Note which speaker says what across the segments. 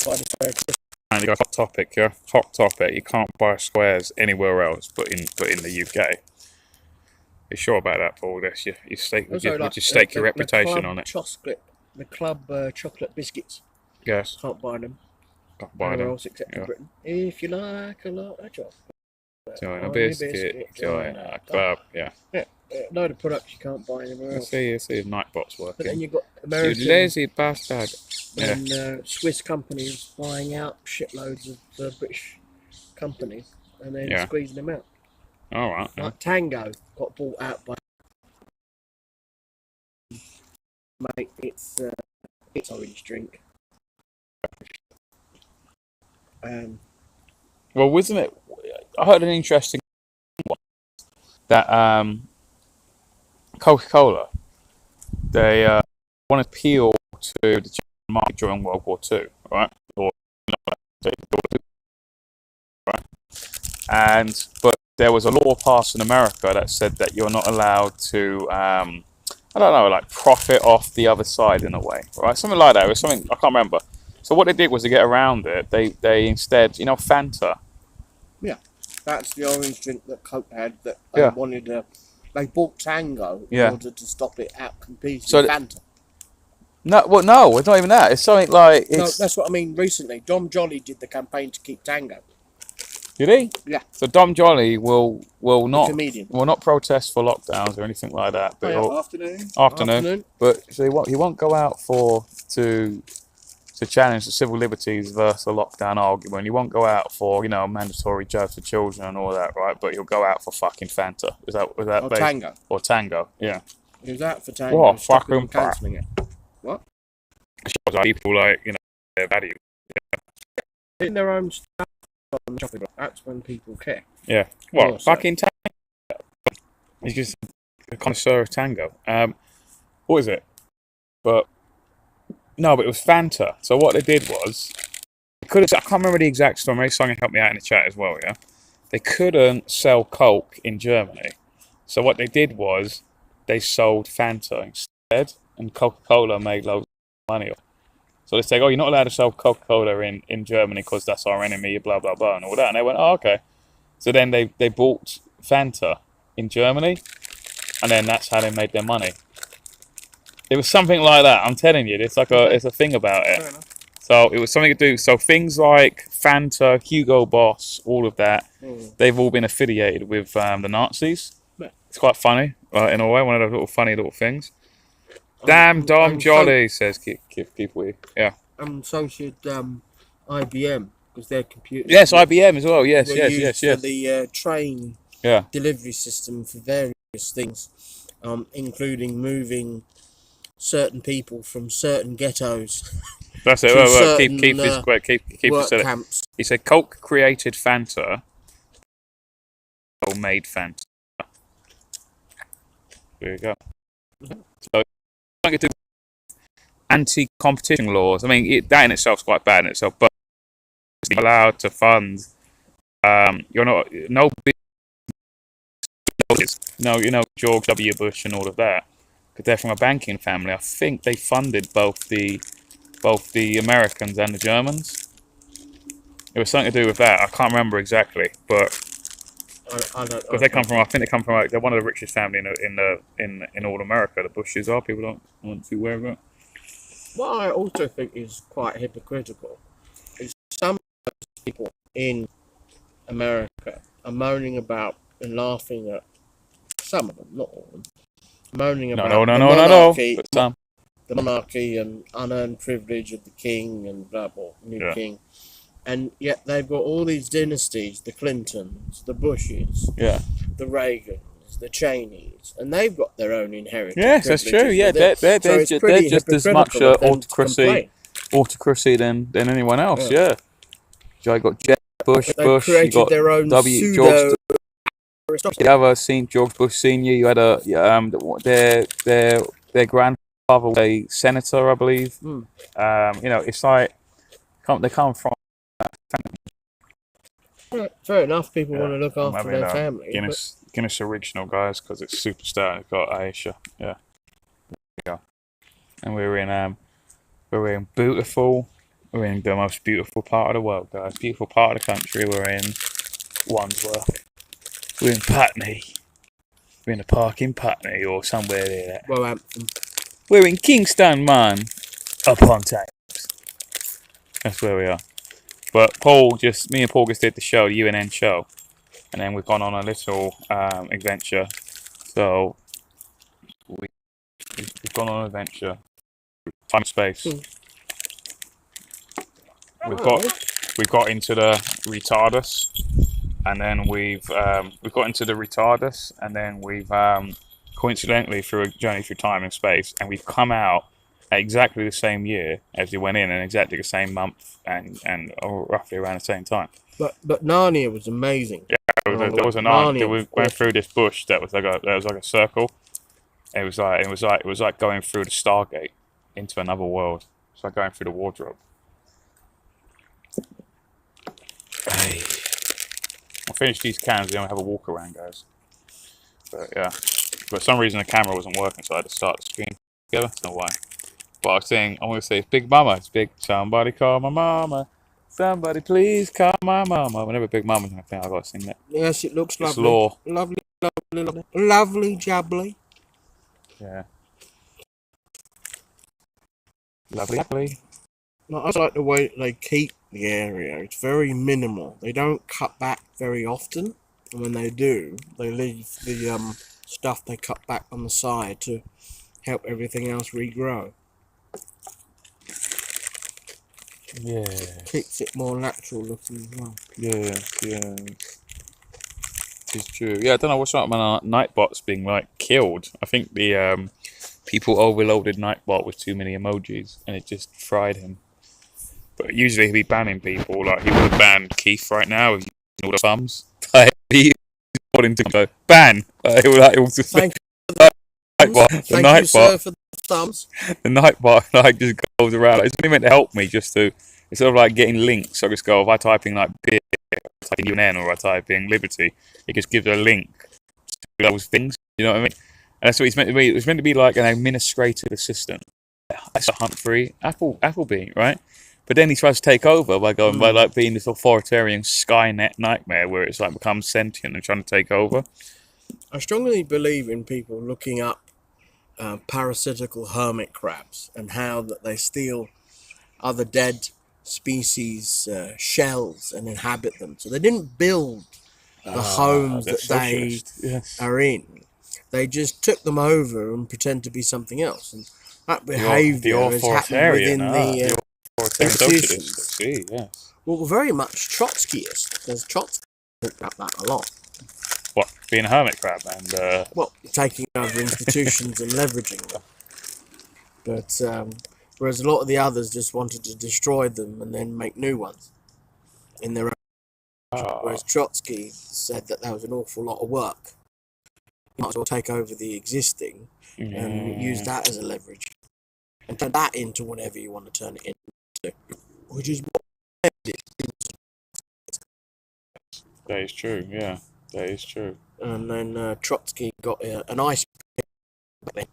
Speaker 1: And you got Hot Topic, yeah. Hot Topic. You can't buy squares anywhere else, but in the UK. You sure about that, Paul? Would you stake your reputation on it?
Speaker 2: The club chocolate biscuits.
Speaker 1: Yes.
Speaker 2: Can't buy them.
Speaker 1: Can't buy
Speaker 2: Anywhere
Speaker 1: them.
Speaker 2: else except in Britain. If you like a lot of chocolate.
Speaker 1: Join a biscuit. Join a club. Yeah.
Speaker 2: Yeah. Load of products you can't buy anywhere else.
Speaker 1: I see Nightbot's working.
Speaker 2: But then you've got American...
Speaker 1: You lazy bastard.
Speaker 2: And Swiss companies buying out shitloads of British companies and then squeezing them out.
Speaker 1: All right.
Speaker 2: Like Tango got bought out by... Mate, it's orange drink.
Speaker 1: Well, wasn't it... I heard an interesting one that Coca-Cola, they want to appeal to the German market during World War II, right? But there was a law passed in America that said that you're not allowed to, profit off the other side in a way, right? Something like that. It was something I can't remember. So what they did was to get around it. They instead, Fanta.
Speaker 2: Yeah, that's the orange drink that Coke had that they wanted to. They bought Tango in order to stop it out competing with Fanta.
Speaker 1: No, it's not even that. It's something like...
Speaker 2: No, that's what I mean recently. Dom Jolly did the campaign to keep Tango.
Speaker 1: Did he?
Speaker 2: Yeah.
Speaker 1: So Dom Jolly will not protest for lockdowns or anything like that. But afternoon. But so he won't go out to challenge the civil liberties versus a lockdown argument. He won't go out for mandatory jabs for children and all that, right? But he'll go out for fucking Fanta. Was that
Speaker 2: Tango?
Speaker 1: Or Tango? Yeah.
Speaker 2: He was out for Tango.
Speaker 1: What fucking
Speaker 2: cancelling it? What?
Speaker 1: People their value.
Speaker 2: Yeah. In their own stuff on the chopping block. That's when people care.
Speaker 1: Yeah. What? Fucking Tango. He's just a connoisseur of Tango. What is it? But it was Fanta. So what they did was, I can't remember the exact story. Maybe someone can help me out in the chat as well. Yeah, they couldn't sell Coke in Germany, so what they did was they sold Fanta instead, and Coca-Cola made loads of money. So they say, "Oh, you're not allowed to sell Coca-Cola in Germany because that's our enemy." Blah blah blah and all that. And they went, "Oh, okay." So then they bought Fanta in Germany, and then that's how they made their money. It was something like that. I'm telling you, it's a thing about it. So it was something to do. So things like Fanta, Hugo Boss, all of that, they've all been affiliated with the Nazis. It's quite funny, in a way. One of those funny little things. Damn, Dom Jolly says keep with. Yeah.
Speaker 2: So should IBM because their computers.
Speaker 1: Yes, IBM as well. Yes.
Speaker 2: For the train delivery system for various things, including moving certain people from certain ghettos.
Speaker 1: That's it. Well, keep this quick. Keep
Speaker 2: work
Speaker 1: this
Speaker 2: camps.
Speaker 1: He said Coke created Fanta, or made Fanta. There you go. So, anti-competition laws. I mean, that in itself is quite bad in itself, but you're allowed to fund. You're not George W. Bush and all of that. Because they're from a banking family. I think they funded both the Americans and the Germans. It was something to do with that. I can't remember exactly, but because they come from, they're one of the richest family in all America. The Bushes are. People don't want to wear it.
Speaker 2: What I also think is quite hypocritical is some people in America are moaning about and laughing at some of them, not all of them. Moaning about the monarchy and unearned privilege of the king and blah blah king, and yet they've got all these dynasties: the Clintons, the Bushes, the Reagans, the Cheneys, and they've got their own inherited. Yes,
Speaker 1: that's true. Yeah, they're just as much autocracy than anyone else. Yeah, you got Jeb Bush. You got
Speaker 2: their own
Speaker 1: George. You ever seen George Bush Senior? You had their grandfather was a senator, I believe. It's like they come from.
Speaker 2: Fair enough. People want to look after their family.
Speaker 1: Guinness Original, guys, because it's super stout. It's got Aisha. Yeah. There we go. And we're in beautiful We're in the most beautiful part of the world, guys. Beautiful part of the country. We're in Wandsworth. We're in Putney. We're in a park in Putney or somewhere there.
Speaker 2: Wolverhampton.
Speaker 1: We're in Kingston, man. Upon Thames. That's where we are. But me and Paul just did the show, the UNN show. And then we've gone on a little adventure. So we've gone on an adventure. Time and space. We've got into the retardus, and then we've got into the retardus, and then we've coincidentally through a journey through time and space, and we've come out at exactly the same year as we went in, and exactly the same month, and roughly around the same time.
Speaker 2: But Narnia was amazing.
Speaker 1: Yeah, there was a night we went through this bush that was like a circle. It was like going through the Stargate into another world. It's like going through the wardrobe. Hey. I'll finish these cans, then we'll have a walk around, guys. But yeah, for some reason the camera wasn't working, so I had to start the screen together. I don't know why. But I was saying, I want to say it's Big Mama. It's big. Somebody call my mama. Somebody please call my mama. Whenever Big Mama's in a thing, I gotta sing that.
Speaker 2: Yes, it looks lovely.
Speaker 1: It's law.
Speaker 2: Lovely jubbly.
Speaker 1: Yeah. Lovely.
Speaker 2: I like the way they keep the area. It's very minimal. They don't cut back very often, and when they do, they leave the stuff they cut back on the side to help everything else regrow.
Speaker 1: Yeah.
Speaker 2: Keeps it more natural looking as well.
Speaker 1: Yeah. It's true. Yeah, I don't know what's up with my Nightbot's being like killed. I think the people overloaded Nightbot with too many emojis, and it just fried him. But usually he'd be banning people. Like he would have banned Keith right now with all the thumbs. Like he wanting to go ban. It was just
Speaker 2: Thank
Speaker 1: Nightbot.
Speaker 2: you, sir, for the thumbs.
Speaker 1: The Nightbot like just goes around. It's only meant to help me just to. It's sort of like getting links. So I just go if I type in like beer, I type in UNN, or I type in Liberty, it just gives a link to those things. You know what I mean? And that's what it's meant to be. It was meant to be like an administrative assistant. That's a Humphrey Appleby, right? But then he tries to take over by going by like being this authoritarian Skynet nightmare where it's like becomes sentient and trying to take over.
Speaker 2: I strongly believe in people looking up parasitical hermit crabs and how that they steal other dead species shells and inhabit them. So they didn't build the homes that they are in. They just took them over and pretend to be something else. And that behaviour has happened within the institutions. Well, very much Trotskyist, because Trotsky talked about that a lot.
Speaker 1: What, being a hermit crab and
Speaker 2: well, taking over institutions and leveraging them. But whereas a lot of the others just wanted to destroy them and then make new ones in their own. Whereas Trotsky said that was an awful lot of work. You might as well take over the existing and use that as a leverage and turn that into whatever you want to turn it into, which is what it is.
Speaker 1: That is true, yeah. That is true.
Speaker 2: And then Trotsky got an ice back then.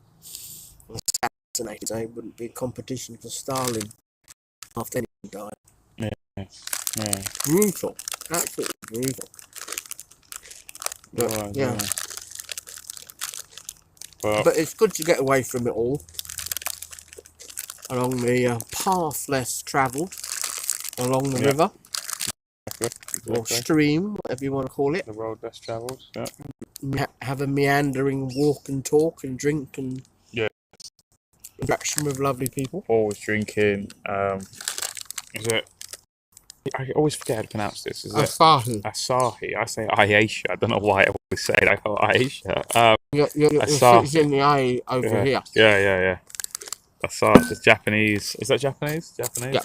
Speaker 2: Assassinated, so it wouldn't be a competition for Stalin after anyone died.
Speaker 1: Yeah.
Speaker 2: Brutal. Absolutely brutal. But, yeah. But it's good to get away from it all. Along the path less travelled. Along the river.
Speaker 1: Exactly.
Speaker 2: Or stream, whatever you want to call it.
Speaker 1: The road less travelled,
Speaker 2: Have a meandering walk and talk and drink and interaction with lovely people.
Speaker 1: Always drinking. Is it? I always forget how to pronounce this. Is
Speaker 2: Asahi.
Speaker 1: Asahi. I say Aisha. I don't know why I always say it. I call Aisha.
Speaker 2: You're in the A over here.
Speaker 1: Yeah. Asahi. It's Japanese. Is that Japanese? Japanese.
Speaker 2: Yeah.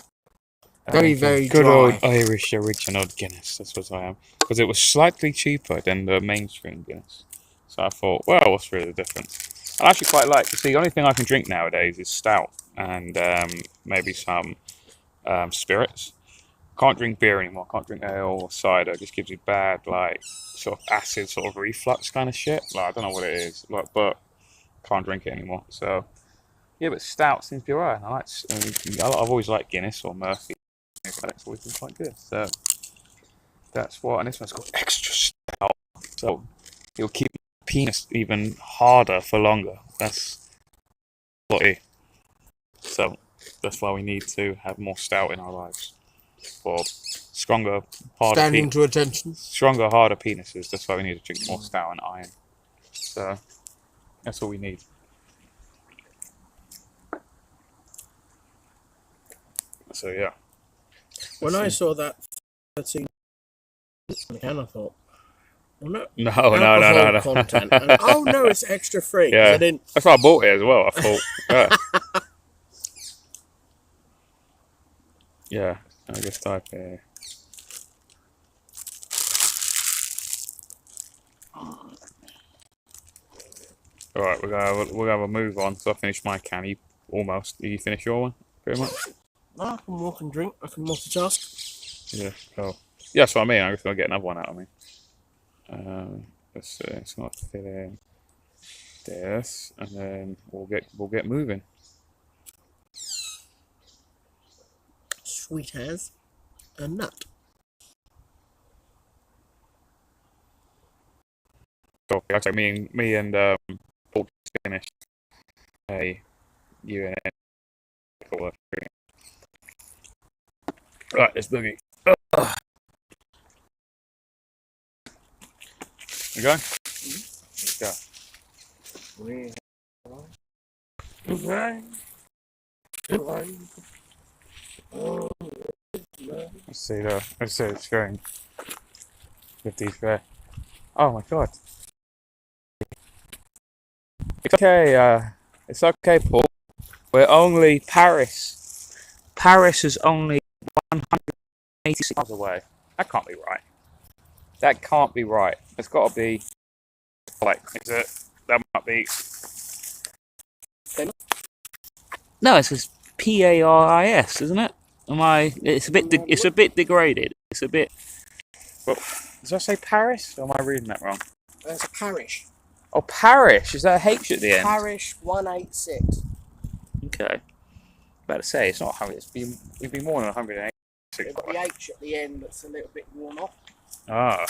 Speaker 2: Very
Speaker 1: good
Speaker 2: dry.
Speaker 1: Old Irish original Guinness. That's what I am. Because it was slightly cheaper than the mainstream Guinness. So I thought, well, what's really the difference? I actually quite like. See, the only thing I can drink nowadays is stout and maybe some spirits. Can't drink beer anymore. Can't drink ale or cider. It just gives you bad, like, sort of acid, sort of reflux kind of shit. Like, I don't know what it is, like, but can't drink it anymore. So, yeah, but stout seems to be alright. I've always liked Guinness or Murphy. That's always been quite good. So that's what, and this one's called extra stout. So it'll keep the penis even harder for longer. That's what it is. So that's why we need to have more stout in our lives. For stronger, harder
Speaker 2: Standing to attention.
Speaker 1: Stronger, harder penises. That's why we need to drink more stout and iron. So that's all we need. So yeah.
Speaker 2: When I saw that 13 can, I thought, well, no,
Speaker 1: No.
Speaker 2: content. And, oh no, it's extra free.
Speaker 1: Yeah,
Speaker 2: I didn't.
Speaker 1: that's why I bought it as well. I thought, yeah. I just type here. All right, we're gonna have a move on. So I finished my can. You almost. Did you finish your one? Pretty much.
Speaker 2: No, I can walk and drink. I can multitask.
Speaker 1: Yeah. Oh. Yeah, that's what I mean. I'm just gonna get another one out of me. Let's see. It's gonna fit in this, and then we'll get moving.
Speaker 2: Sweet as a nut.
Speaker 1: So okay, me and Paul just finished a UN. Right, let's boogie. You go? Let's go. Let's see the screen. 53. Oh my god. It's okay, Paul. We're only Paris. Paris is only 186 miles away. That can't be right. That can't be right. It's got to be like, is it? That might be. No, it says PARIS, isn't it? It's a bit degraded. It's a bit. Well, does I say Paris? Or am I reading that wrong?
Speaker 2: There's a parish.
Speaker 1: Oh, Parish. Is that a H at the end?
Speaker 2: Parish 186.
Speaker 1: Okay. About to say it's not 100. It'd be more than 186.
Speaker 2: There's the H at the end that's a little bit worn off.
Speaker 1: Ah.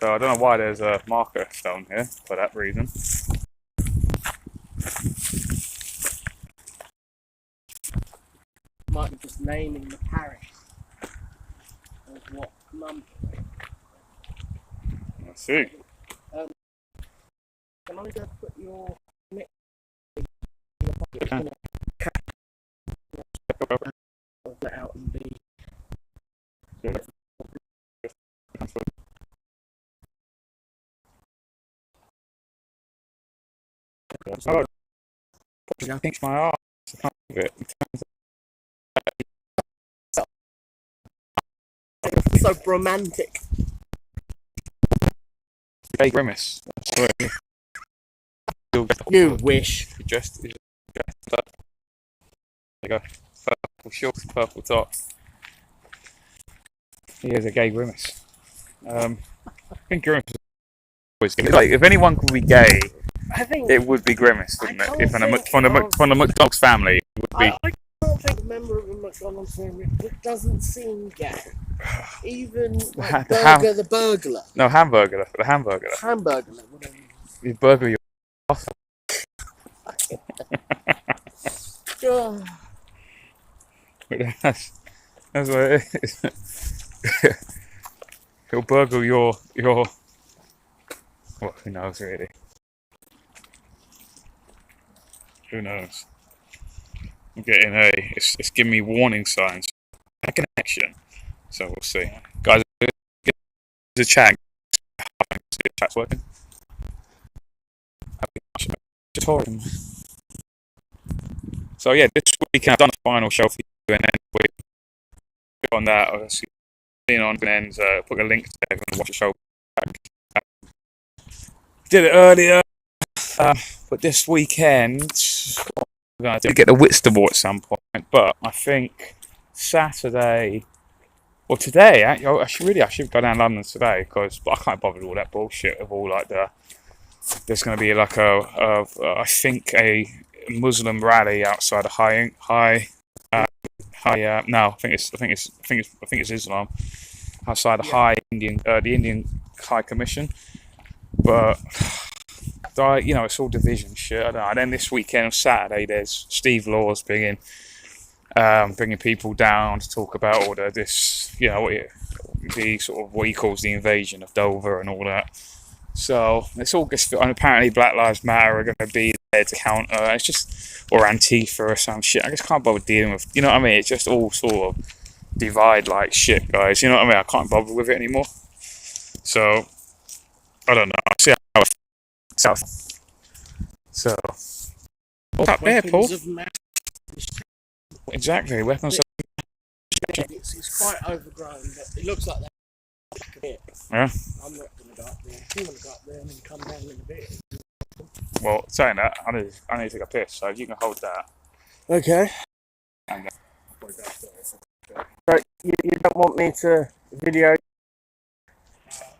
Speaker 1: So I don't know why there's a marker stone here for that reason.
Speaker 2: Might be just naming the parish of what number.
Speaker 1: Let's see.
Speaker 2: Can I just put your neck out and be
Speaker 1: Oh, I pinch my arse. I can't move it.
Speaker 2: so romantic?
Speaker 1: Gay grimace. That's what it is.
Speaker 2: You wish.
Speaker 1: Just there you go. Purple shorts, purple top. He is a gay grimace. I think grimace is always gay. Like, if anyone could be gay,
Speaker 2: I think
Speaker 1: it would be Grimace, wouldn't it? If from the McDonald's family, it would be.
Speaker 2: I can't think of a member of the McDonald's family that doesn't seem gay. Even like Burger the burglar.
Speaker 1: No, hamburger. The hamburger.
Speaker 2: Hamburglar, whatever.
Speaker 1: You burger your ass. That's what it is. He'll burgle your. Well, who knows really? Who knows? I'm getting it's giving me warning signs. A connection. So we'll see. Guys, there's a chat. See if chat's working. So yeah, this weekend I've done a final show for you, and then we on that. Obviously, on and put a link to there and watch the show back. Did it earlier. But this weekend, we're going to get the Whitstable at some point. But I think Saturday, or today, I should go down to London today but I can't bother with all that bullshit of all like there's going to be like I think a Muslim rally outside a high No, I think it's Islam outside the the Indian High Commission. But it's all division shit. I don't know. And then this weekend on Saturday, there's Steve Laws bringing people down to talk about all the sort of what he calls the invasion of Dover and all that. So it's all just, and apparently Black Lives Matter are going to be there to counter. It's just, or Antifa or some shit. I just can't bother dealing with. You know what I mean? It's just all sort of divide like shit, guys. You know what I mean? I can't bother with it anymore. So I don't know. I'll see how it south. So what's up there, Paul? Exactly, weapons.
Speaker 2: It's quite overgrown, but it looks like that.
Speaker 1: Yeah.
Speaker 2: I'm not going to go up there. You want to go up there and then come down in a bit.
Speaker 1: Well, saying that, I need to take a piss, so you can hold that.
Speaker 2: Okay. So you don't want me to video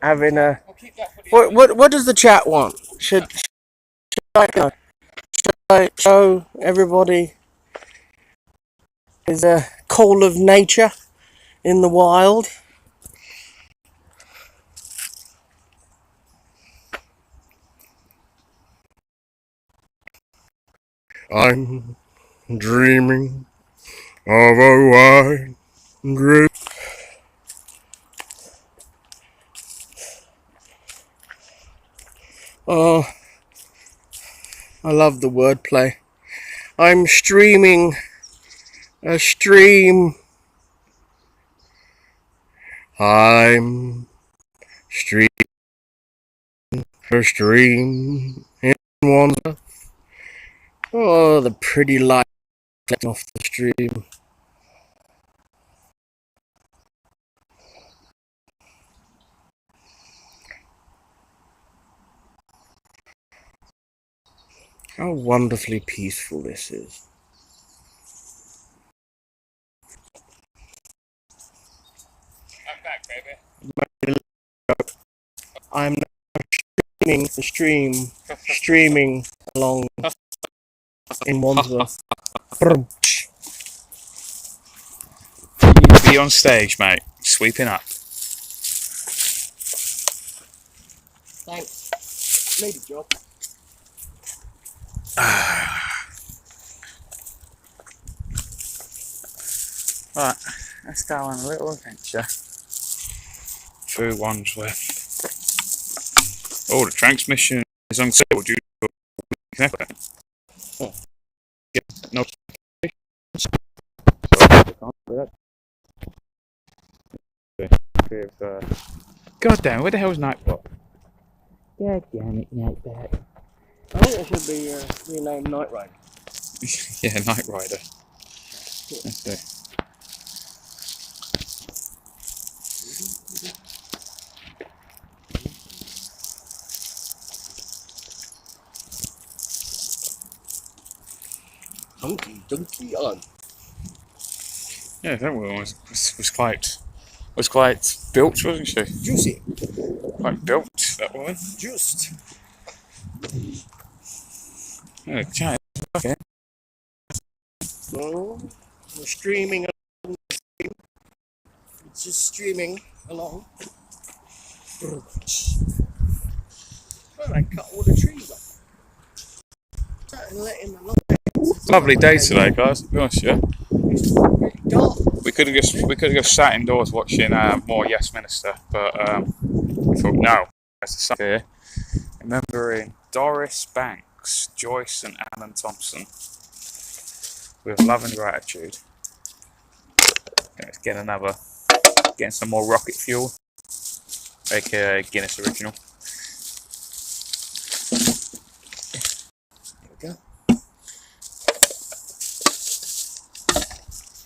Speaker 2: having a... What does the chat want? Should I show everybody is a call of nature in the wild? I'm dreaming of a wide grave. Oh, I love the wordplay. I'm streaming a stream. I'm streaming a stream in Wandsworth. Oh, the pretty light off the stream. How wonderfully peaceful this is.
Speaker 1: I'm back, baby.
Speaker 2: I'm streaming along in Wandsworth.
Speaker 1: Be on stage, mate. Sweeping up.
Speaker 2: Thanks. Need a job.
Speaker 1: Right, let's go on a little adventure through Wandsworth. Oh, the transmission is unstable due to connector. No. God damn, where the hell's Nightbot? God damn it, Nightbot.
Speaker 2: I think it should be renamed Night Rider.
Speaker 1: Yeah, Night Rider. Let's do.
Speaker 2: Hunky dunky on.
Speaker 1: Yeah, that one was quite built, wasn't she?
Speaker 2: Juicy.
Speaker 1: Quite built, that one.
Speaker 2: Juiced.
Speaker 1: Yeah, chat. Okay.
Speaker 2: Oh, we're streaming along the stream. It's just streaming along. Well, they cut all the trees off. Letting the light.
Speaker 1: Lovely day today, guys. To be honest, yeah.
Speaker 2: It's really dark.
Speaker 1: We could have just sat indoors watching more Yes Minister, but we thought no. There's the sun here. Remembering Doris Banks, Joyce, and Alan Thompson with love and gratitude. Let's get getting some more rocket fuel, aka Guinness Original.
Speaker 2: There we go.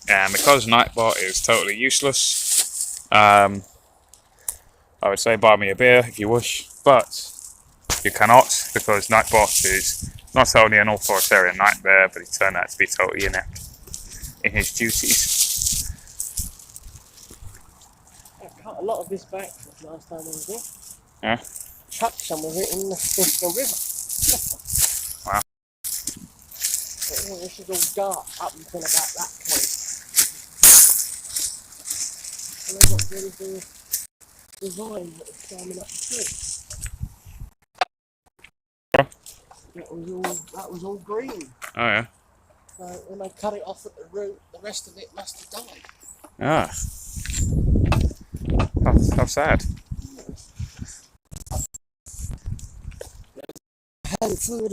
Speaker 1: And because Nightbot is totally useless, I would say buy me a beer if you wish, but you cannot, because Nightbot is not only an authoritarian nightmare, but he turned out to be totally inept in his duties.
Speaker 2: I cut a lot of this back since last time I was here.
Speaker 1: Yeah.
Speaker 2: Chucked some of it in the river.
Speaker 1: Wow.
Speaker 2: But, this is all dark up until about that point. and I got rid of the vine that was climbing up the tree. That was all green.
Speaker 1: Oh yeah.
Speaker 2: So when they cut it off at the root, the rest of it must have died.
Speaker 1: Ah. How sad.
Speaker 2: I had food.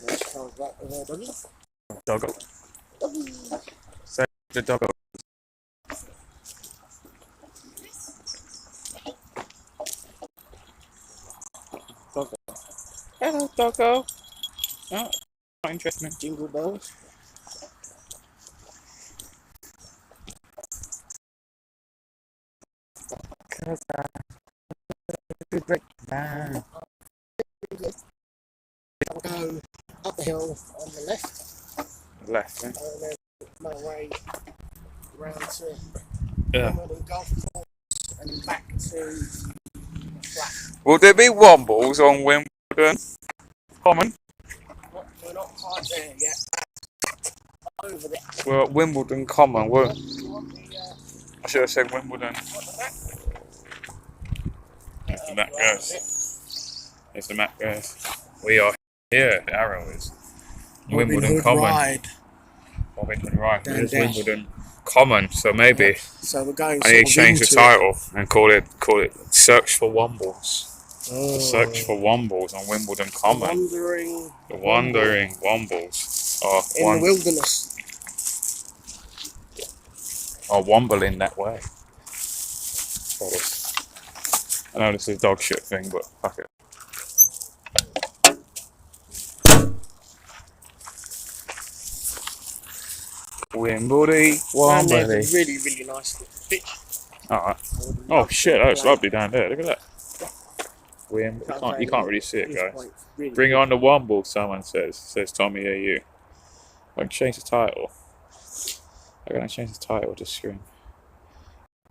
Speaker 2: Let's try that with our doggy.
Speaker 1: Doggo.
Speaker 2: Doggy.
Speaker 1: Say the doggo.
Speaker 2: Doggo.
Speaker 1: Hello, doggo. Oh, quite interesting.
Speaker 2: Jingle bells.
Speaker 1: Cause I could break down.
Speaker 2: I'll go up the hill on the left,
Speaker 1: Left, eh?
Speaker 2: and then my way round to
Speaker 1: Yeah.
Speaker 2: Wimbledon golf course and back to the flat.
Speaker 1: Will there be Wombles on Wimbledon Common?
Speaker 2: We're not quite there yet. Over there.
Speaker 1: We're at Wimbledon Common. We're,
Speaker 2: You want the,
Speaker 1: I should have said Wimbledon.
Speaker 2: what the back?
Speaker 1: There's the map, guys. There's the map, guys. We are here. The arrow is Wimbledon Common. Robin Hood Ride. There's Wimbledon Common. So maybe
Speaker 2: Yep. So we're going.
Speaker 1: I need to change the title and call it Search for Wombles.
Speaker 2: Oh.
Speaker 1: Search for Wombles on Wimbledon Common. The Wandering Wombles.
Speaker 2: In the wilderness.
Speaker 1: Or wombling that way. I know this is a dog shit thing, but fuck it. Wimbledon,
Speaker 2: And
Speaker 1: Wombley.
Speaker 2: there's a really, really nice little pitch.
Speaker 1: Alright. Oh shit, that's lovely down there. Look at that. You can't really see it, guys.
Speaker 2: Really
Speaker 1: Bring on the Womble, someone says Tommy AU. I can change the title. I'm gonna change the title to screen.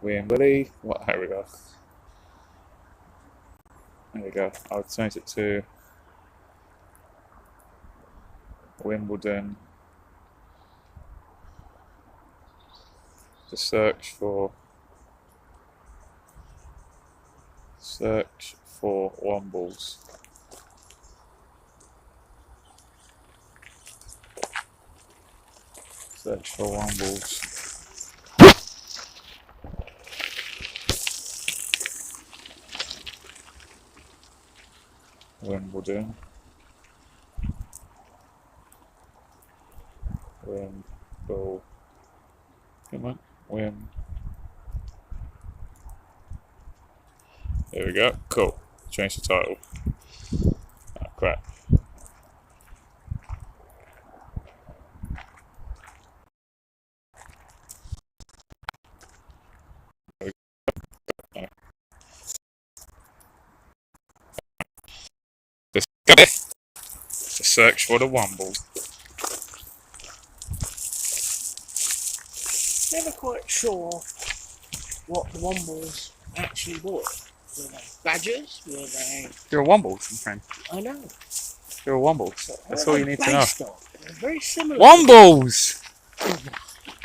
Speaker 1: Wimbledon. What? There we go. There we go. I'll change it to Wimbledon. To search for Wombles. Search for Wombles. Wimbledon. Wimble. Come on. There we go. Cool. Change the title. Oh crap. The search for the Womble.
Speaker 2: Never quite sure what the Wombles actually were. Were they badgers? Were they?
Speaker 1: You're a Wombles, my friend.
Speaker 2: I know.
Speaker 1: You're a Wombles. That's all you need to know.
Speaker 2: They're very similar.
Speaker 1: Wombles!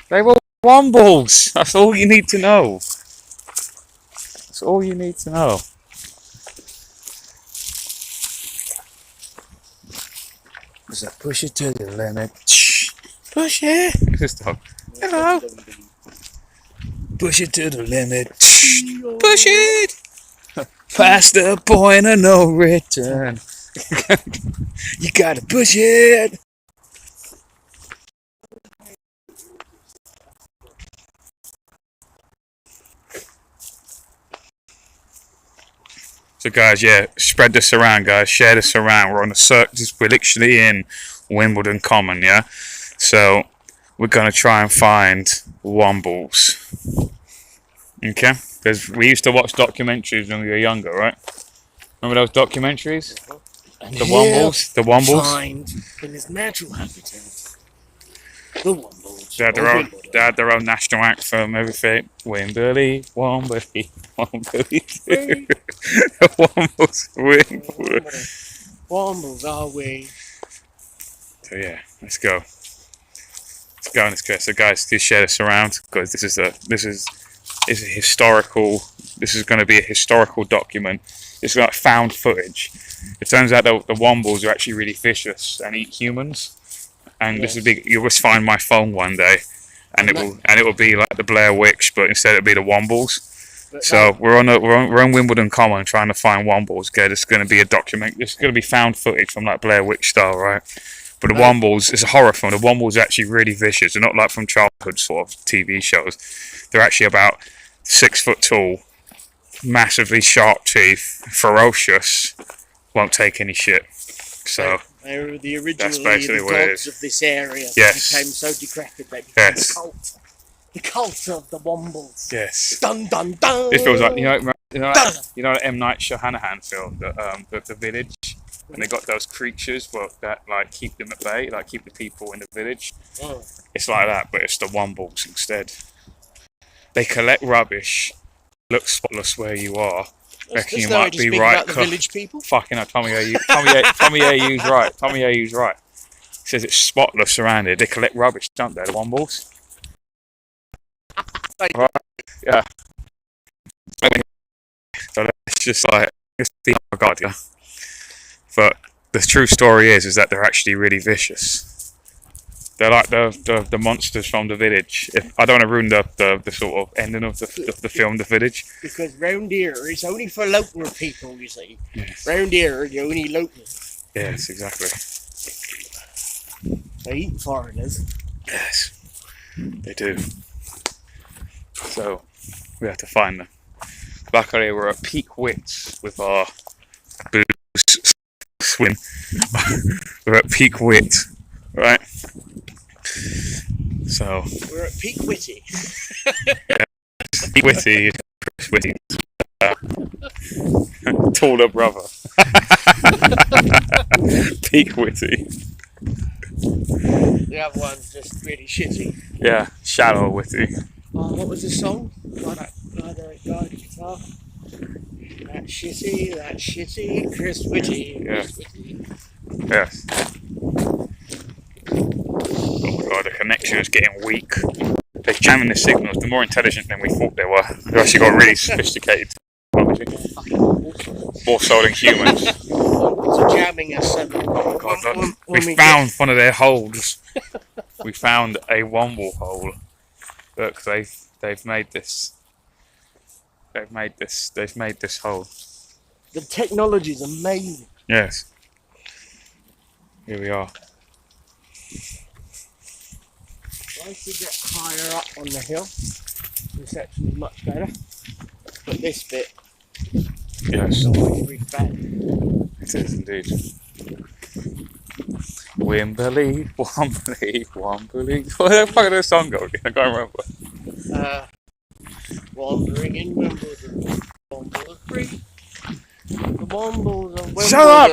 Speaker 1: They were Wombles! That's all you need to know. That's all you need to know.
Speaker 2: So push it to the limit.
Speaker 1: Push it! This dog. Hello!
Speaker 2: Push it to the limit.
Speaker 1: Push it! Past the point of no return.
Speaker 2: You gotta push it.
Speaker 1: So guys, yeah, spread this around, guys. Share this around. We're on the search. We're literally in Wimbledon Common, yeah. So we're gonna try and find Wombles. Okay, because we used to watch documentaries when we were younger, right? Remember those documentaries?
Speaker 2: And
Speaker 1: The Wombles.
Speaker 2: Find in his natural habitat. The Wombles.
Speaker 1: They had their own national anthem, everything. Wimbledon, Wimbledon, Wimbledon. The Wombles, Wimbledon.
Speaker 2: Wombles are we.
Speaker 1: So yeah, let's go. Let's go on this quest. So guys, do share this around because this is a historical. This is going to be a historical document. It's like found footage. It turns out that the Wombles are actually really vicious and eat humans. And this is big. You'll just find my phone one day, and it will be like the Blair Witch, but instead it'll be the Wombles. So we're on Wimbledon Common trying to find Wombles. Okay, this is going to be a document. This is going to be found footage from like Blair Witch style, right? But the Wombles, it's a horror film. The Wombles are actually really vicious. They're not like from childhood sort of TV shows. They're actually about 6 foot tall, massively sharp teeth, ferocious, won't take any shit. So
Speaker 2: they were the original dogs of this area.
Speaker 1: Yes.
Speaker 2: Became so decrepit they became the cult. The cult of the Wombles.
Speaker 1: Yes.
Speaker 2: Dun dun dun.
Speaker 1: It feels like you know the M. Night Shyamalan film, the Village. And they got those creatures, but that like keep them at bay, like keep the people in the village. Oh. It's like that, but it's the Wombles instead. They collect rubbish, look spotless where you are. Reckon you might be right.
Speaker 2: The village people.
Speaker 1: Fucking hell, Tommy Ayu's right. Tommy Ayu's right. He says it's spotless around here. They collect rubbish, don't they? The Wombles. Right? Yeah. So it's just like oh my god, yeah. But the true story is that they're actually really vicious. They're like the monsters from the village. I don't want to ruin the sort of ending of the film, The Village.
Speaker 2: Because round here it's only for local people, you see.
Speaker 1: Yes.
Speaker 2: Round here you're only local.
Speaker 1: Yes, exactly.
Speaker 2: They eat foreigners.
Speaker 1: Yes, they do. So we have to find them. Luckily, we're at peak wits with our booze. Swim. We're at peak wit, right? So
Speaker 2: we're at peak witty.
Speaker 1: Yeah, peak witty, witty. Taller brother. Peak witty.
Speaker 2: The other one's just really shitty.
Speaker 1: Yeah, shallow witty.
Speaker 2: Oh, what was the song? Guy guitar. That's shitty, Chris Whitty.
Speaker 1: Yeah. Yes. Oh god, the connection is getting weak. They're jamming the signals. They're more intelligent than we thought they were. They've actually got really sophisticated technology. More so than humans.
Speaker 2: It's jamming us.
Speaker 1: Oh god, look. We found one of their holes. We found a Womble hole. Look, they've made this. They've made this hole.
Speaker 2: The technology is amazing.
Speaker 1: Yes. Here we are.
Speaker 2: Once you get higher up on the hill, the reception is much better. But this bit is always really bad.
Speaker 1: It is indeed. Wimberley, Wombley, Wombley. What the fuck did the song go again? I can't remember.
Speaker 2: Wandering in Wimbledon, Wombles free. The Wombles of Wimbledon.
Speaker 1: Shut up!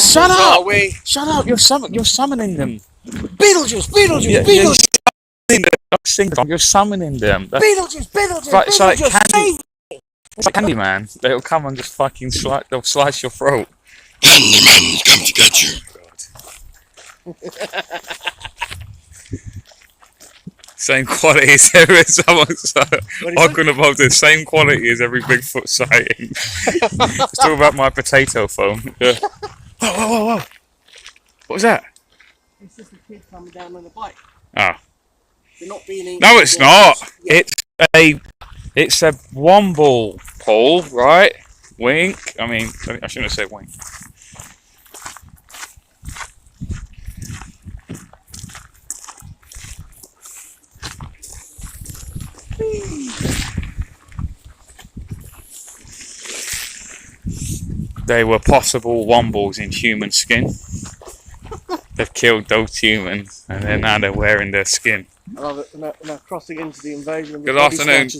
Speaker 1: Shut up!
Speaker 2: Away.
Speaker 1: Shut up! You're summoning them.
Speaker 2: Beetlejuice!
Speaker 1: You're summoning them.
Speaker 2: Beetlejuice!
Speaker 1: It's like candy. It's like Candyman. They'll come and just fucking slice your throat.
Speaker 3: Candyman come to get you.
Speaker 1: Same quality as someone's arguing about the same quality as every Bigfoot sighting. Let's talk about my potato phone. Yeah. Whoa. What was that?
Speaker 2: It's just a kid coming down on a bike.
Speaker 1: Ah.
Speaker 2: They're not being
Speaker 1: no, it's not. Yeah. It's a Womble pole, right? Wink. I mean, I shouldn't have said wink. They were possible Wombles in human skin. They've killed those humans, and now they're wearing their skin.
Speaker 2: Now crossing into the invasion of the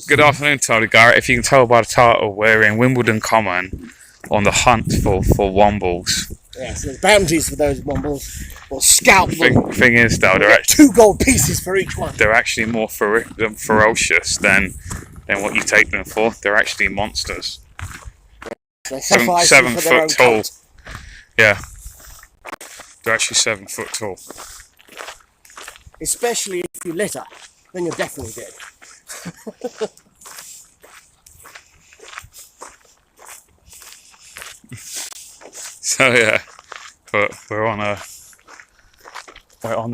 Speaker 1: Good afternoon, Tony Garrett. If you can tell by the title, we're in Wimbledon Common on the hunt for Wombles.
Speaker 2: Yes, there's bounties for those Wombles. Or scalp them.
Speaker 1: Thing is, though, they're actually
Speaker 2: 2 gold pieces for each one.
Speaker 1: They're actually more ferocious than what you take them for. They're actually monsters.
Speaker 2: They're
Speaker 1: 7 foot tall. Yeah. They're actually 7 foot tall.
Speaker 2: especially if you litter, then you're definitely dead.
Speaker 1: So yeah, but we're on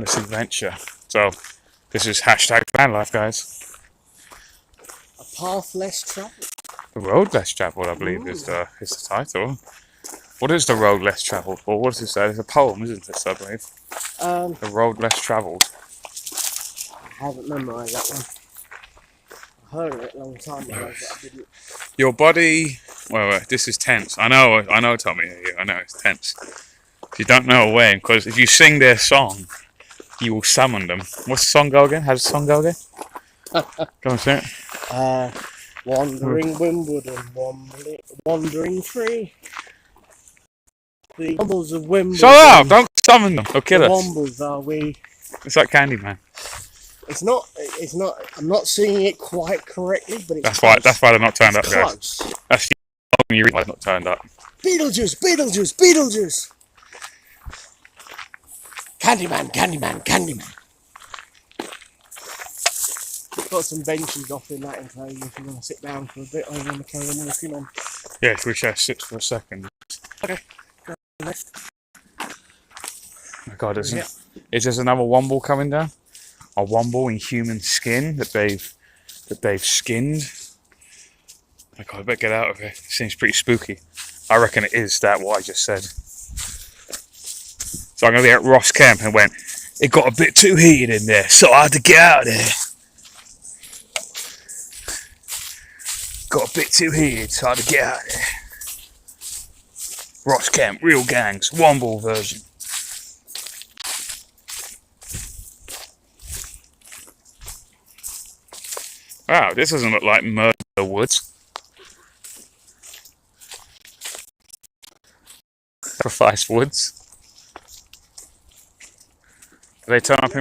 Speaker 1: this adventure. So this is hashtag van life, guys.
Speaker 2: A path less travelled.
Speaker 1: The road less travelled, I believe, is the title. What is the road less travelled for? What does it say? It's a poem, isn't it, I believe? The road less travelled.
Speaker 2: I haven't memorised that one. I heard it a long time ago, but I didn't.
Speaker 1: Your body. Wait, this is tense. I know, Tommy. I know it's tense. If you don't know Wayne, because if you sing their song, you will summon them. What's the song go again? How's the song go again? Go on, sing it.
Speaker 2: Wandering Wimbledon, wandering free. The Wombles of Wimbledon.
Speaker 1: Shut up! Don't summon them. They'll kill
Speaker 2: The
Speaker 1: us.
Speaker 2: Wombles are we.
Speaker 1: It's like Candyman.
Speaker 2: It's not. I'm not singing it quite correctly, but it's
Speaker 1: That's
Speaker 2: close.
Speaker 1: why they're not turned up,
Speaker 2: It's
Speaker 1: guys.
Speaker 2: close.
Speaker 1: That's the only reason why they're not turned up.
Speaker 2: Beetlejuice, Beetlejuice, Beetlejuice. Candyman, Candyman, Candyman. Got some benches off in that enclosure if you want to sit down for a bit or you want to carry on walking on.
Speaker 1: Yeah, we shall sit for a second.
Speaker 2: Okay, go left.
Speaker 1: Oh my God, is there another Womble coming down? A Womble in human skin that they've skinned. Oh my God, I better get out of here. It seems pretty spooky. I reckon it is that what I just said. So I'm gonna be at Ross Camp and went. It got a bit too heated in there, so I had to get out of there. Got a bit too heated, so I had to get out of there. Ross Camp, real gangs, Womble version. Wow, this doesn't look like Murder Woods. Sacrifice Woods. They turn up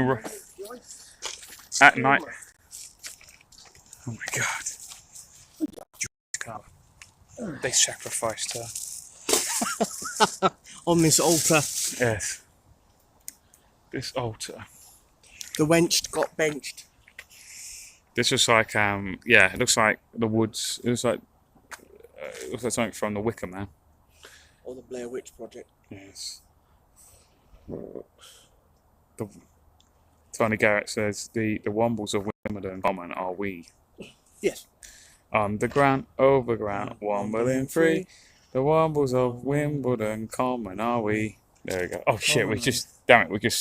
Speaker 1: at night. Oh my God. They sacrificed her.
Speaker 2: On this altar,
Speaker 1: Yes. This altar.
Speaker 2: the wench got benched.
Speaker 1: This was like, yeah, it looks like the woods. It looks like something from the Wicker Man.
Speaker 2: Or the Blair Witch Project.
Speaker 1: Yes. Tony Garrett says the Wombles of Wimbledon common are we.
Speaker 2: Yes.
Speaker 1: Underground, overground, Wimbledon free. The Wombles of Wimbledon common are we. There we go. Oh shit, we just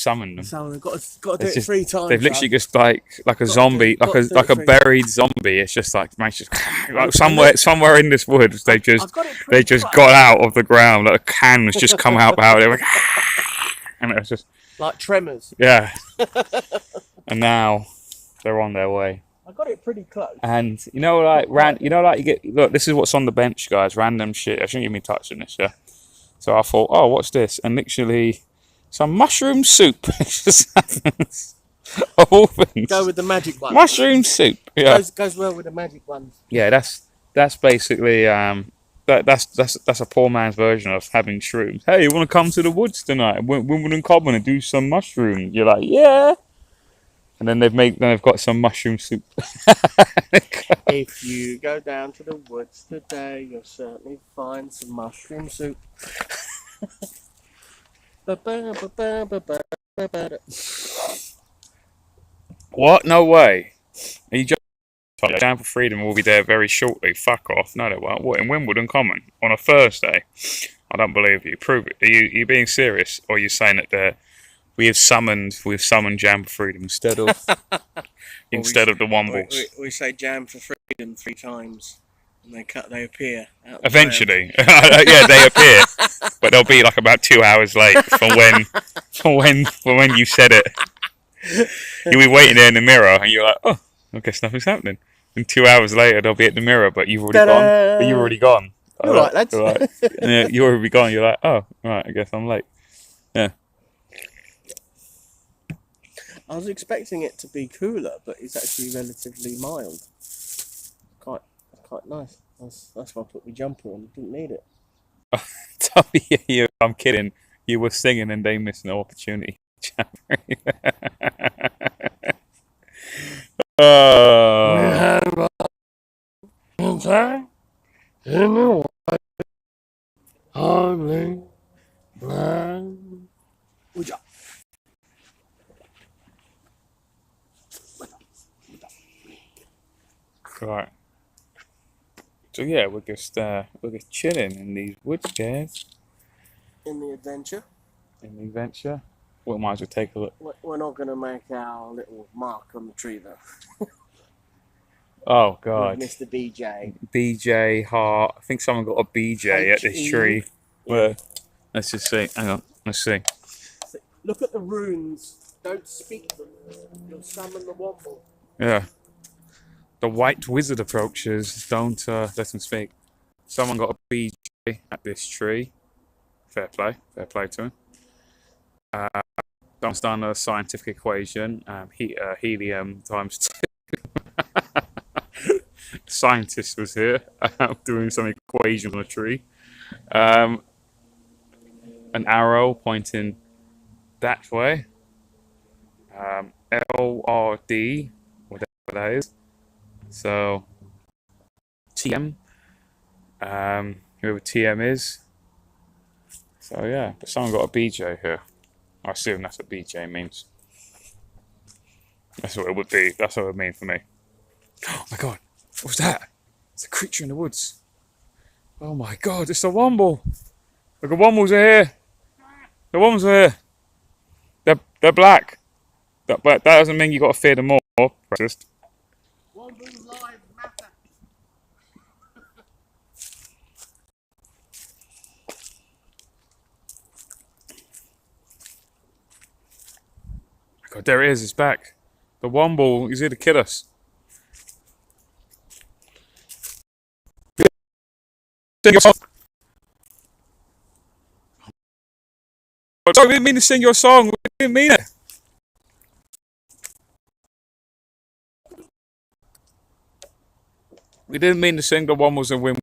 Speaker 1: summoned them.
Speaker 2: So we've got to do it 3 times.
Speaker 1: They've literally just like a zombie, like a buried zombie. It's just like, man, just like somewhere in this wood, they just got out of the ground. Like a can has just come out. They were like, and it was just
Speaker 2: like Tremors.
Speaker 1: Yeah. And now they're on their way.
Speaker 2: I got it pretty close.
Speaker 1: And you get look. This is what's on the bench, guys. Random shit. I shouldn't even be touching this. Yeah. So I thought, oh, what's this? And literally, some mushroom soup. It just happens. Of all things.
Speaker 2: Go with the magic one.
Speaker 1: Mushroom soup. Yeah.
Speaker 2: Goes well with the magic ones.
Speaker 1: Yeah, that's basically that's a poor man's version of having shrooms. Hey, you want to come to the woods tonight? Wimbledon Common and do some mushrooms. You're like, yeah. And then they've got some mushroom soup.
Speaker 2: If you go down to the woods today, you'll certainly find some mushroom soup.
Speaker 1: What? No way. Are you just Jam for Freedom will be there very shortly. Fuck off. No, they won't. What, in Wimbledon Common? On a Thursday? I don't believe you. Prove it. Are you being serious? Or are you saying that we've summoned Jam for Freedom instead of of the Wombles?
Speaker 2: We say Jam for Freedom 3 times. And they appear.
Speaker 1: Eventually. Yeah, they appear. But they'll be like about 2 hours late from when you said it. You'll be waiting there in the mirror and you're like, oh, I guess nothing's happening. And 2 hours later they'll be at the mirror, but you've already gone. But you've already gone.
Speaker 2: You're right, lads.
Speaker 1: Right. Yeah, you've already gone. You're like, oh, right, I guess I'm late. Yeah.
Speaker 2: I was expecting it to be cooler, but it's actually relatively mild. Quite nice. That's why I put my jumper on. Didn't need it.
Speaker 1: I'm kidding. You were singing and they missed no opportunity.
Speaker 2: We have inside in the white, hardly blind.
Speaker 1: Right. So yeah, we're just chilling in these woods, guys.
Speaker 2: In the adventure,
Speaker 1: In the adventure. We might as well take a look.
Speaker 2: we're not going to make our little mark on the tree though.
Speaker 1: Oh God.
Speaker 2: With Mr. BJ.
Speaker 1: BJ Hart. I think someone got a BJ at this
Speaker 2: HE.
Speaker 1: tree.
Speaker 2: Yeah.
Speaker 1: Well, let's just see. Hang on. Let's see.
Speaker 2: Look at the runes. Don't speak them. You'll summon the Womble.
Speaker 1: Yeah. The white wizard approaches. Don't let him speak. Someone got a BJ at this tree. Fair play. Fair play to him. Don't understand the scientific equation. Helium times 2. Scientist was here doing some equation on a tree. An arrow pointing that way. LRD, whatever that is. So TM. Whoever TM is. So yeah, but someone got a BJ here. I assume that's what BJ means. That's what it would be. That's what it would mean for me. Oh my God. What was that? It's a creature in the woods. Oh my God, it's a Womble. Look, the Wombles are here. The Wombles are here. They're black. But that doesn't mean you got to fear them more. Just.
Speaker 2: Womble's lives matter.
Speaker 1: God, there it is. It's back. The Womble is here to kill us. Sing your song. Sorry, we didn't mean to sing your song. We didn't mean it. We didn't mean to sing the Wombles and Wimbledon.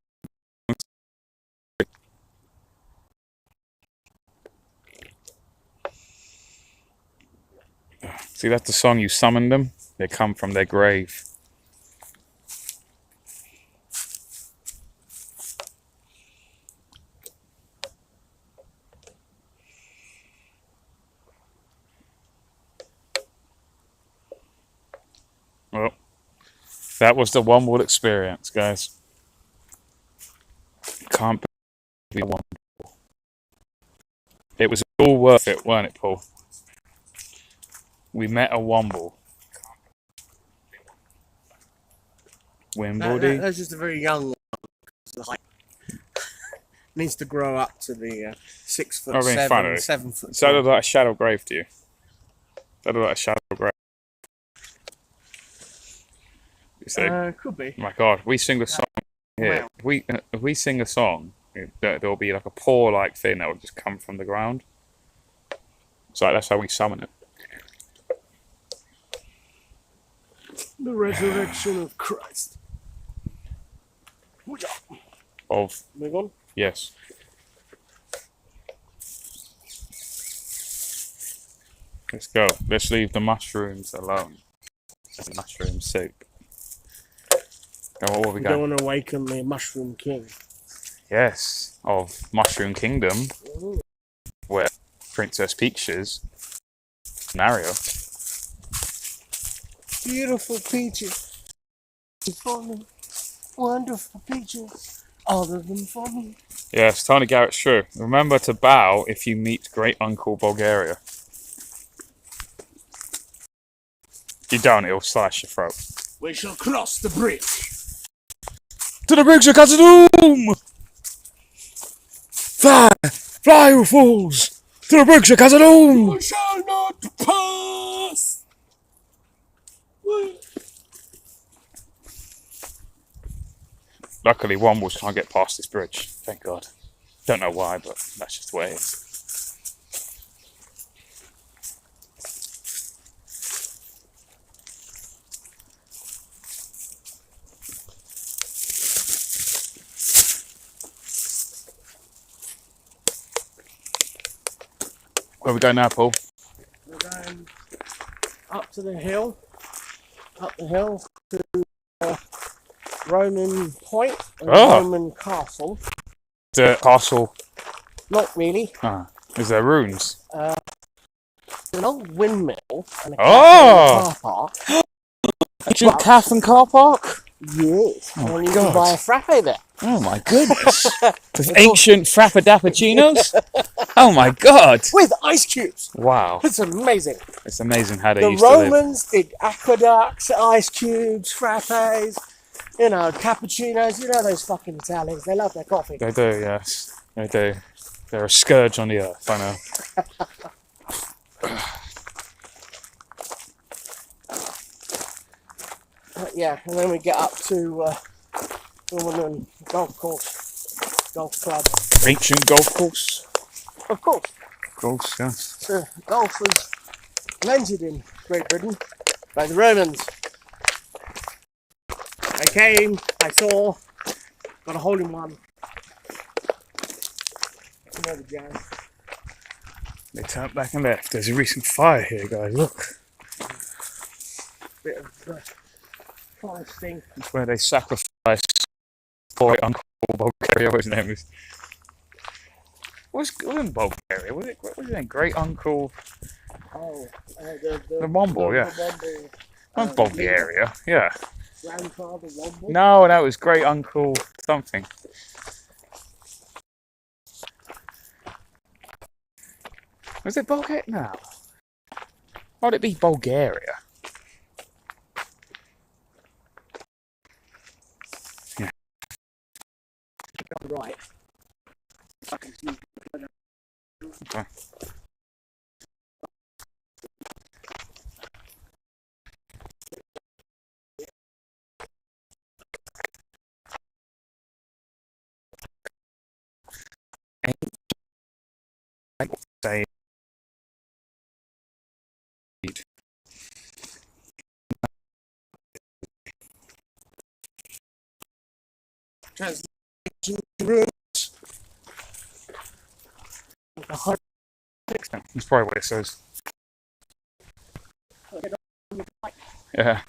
Speaker 1: See, that's the song you summoned them. They come from their grave. Well, that was the Womble experience, guys. Can't believe one. It was all worth it, weren't it, Paul? We met a Womble. Wimbledon.
Speaker 2: That's just a very young one. Like, needs to grow up to the 6'7",
Speaker 1: I mean, funny.
Speaker 2: 7 foot.
Speaker 1: So that looked like a shallow grave to you. That looked like a shallow grave. You say,
Speaker 2: Could be.
Speaker 1: my God, we sing the song here. If we sing a song, there'll be like a paw-like thing that will just come from the ground. So that's how we summon it.
Speaker 2: The resurrection of Christ.
Speaker 1: Of
Speaker 2: Move on.
Speaker 1: yes. Let's go. Let's leave the mushrooms alone. Mushroom soup. Go, what have we
Speaker 2: We
Speaker 1: got?
Speaker 2: don't want to awaken the Mushroom King.
Speaker 1: Yes, of Mushroom Kingdom, where Princess Peach is. Mario.
Speaker 2: Beautiful peaches. For me. Wonderful peaches. All of them for me.
Speaker 1: Yes, Tony Garrett's true. Remember to bow if you meet Great Uncle Bulgaria. If you don't, it'll slash your throat.
Speaker 2: We shall cross the bridge.
Speaker 1: To the bridge of Khazad-dûm! Fly! Fly, you fools! To the bridge of Khazad-dûm!
Speaker 2: We shall not pass.
Speaker 1: Luckily, Wombles can't get past this bridge. Thank God. Don't know why, but that's just the way it is. Where we go now, Paul?
Speaker 2: We're going up to the hill up the hill to Roman Point, a Roman castle.
Speaker 1: The castle.
Speaker 2: Not really.
Speaker 1: Is there runes?
Speaker 2: An old windmill and a cafe and
Speaker 1: Oh!
Speaker 2: car park.
Speaker 1: Actual calf and car park?
Speaker 2: Yes.
Speaker 1: Oh
Speaker 2: and
Speaker 1: my
Speaker 2: you
Speaker 1: God.
Speaker 2: can buy a frappe there.
Speaker 1: Oh my goodness. With ancient frappadappuccinos? Oh my God.
Speaker 2: With ice cubes.
Speaker 1: Wow.
Speaker 2: It's amazing.
Speaker 1: It's amazing how they
Speaker 2: The
Speaker 1: used to live.
Speaker 2: Romans did aqueducts, ice cubes, frappes, you know, cappuccinos. You know those fucking Italians. They love their coffee.
Speaker 1: They do, yes. They do. They're a scourge on the earth, I know.
Speaker 2: Yeah, and then we get up to Wimbledon Golf Course, Golf Club.
Speaker 1: Ancient golf course?
Speaker 2: Of course.
Speaker 1: Of course, yes.
Speaker 2: So golf was invented in Great Britain by the Romans. I came, I saw, got a hole in one. You know the jazz.
Speaker 1: They turned back and left. There's a recent fire here, guys. Look.
Speaker 2: Bit of forest thing.
Speaker 1: It's where they sacrificed boy Uncle Bulgaria, what his name is. It wasn't Bulgaria, was it? What was his name? Great Uncle.
Speaker 2: Oh,
Speaker 1: The Womble, yeah.
Speaker 2: The Womble,
Speaker 1: Not Bulgaria, yeah.
Speaker 2: grandfather Womble.
Speaker 1: No, that was Great Uncle something. Was it Bulgaria? No. Why would it be Bulgaria? Yeah.
Speaker 2: Right.
Speaker 1: Okay. Say
Speaker 2: Translation roots. The heart.
Speaker 1: that's probably what it says. Yeah.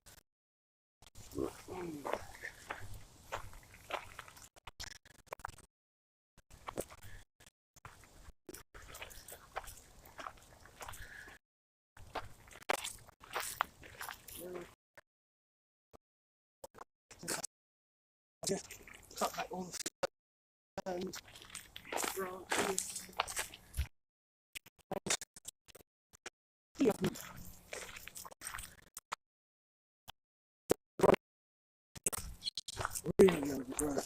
Speaker 2: Just cut back all the stones, branches. Really overgrown.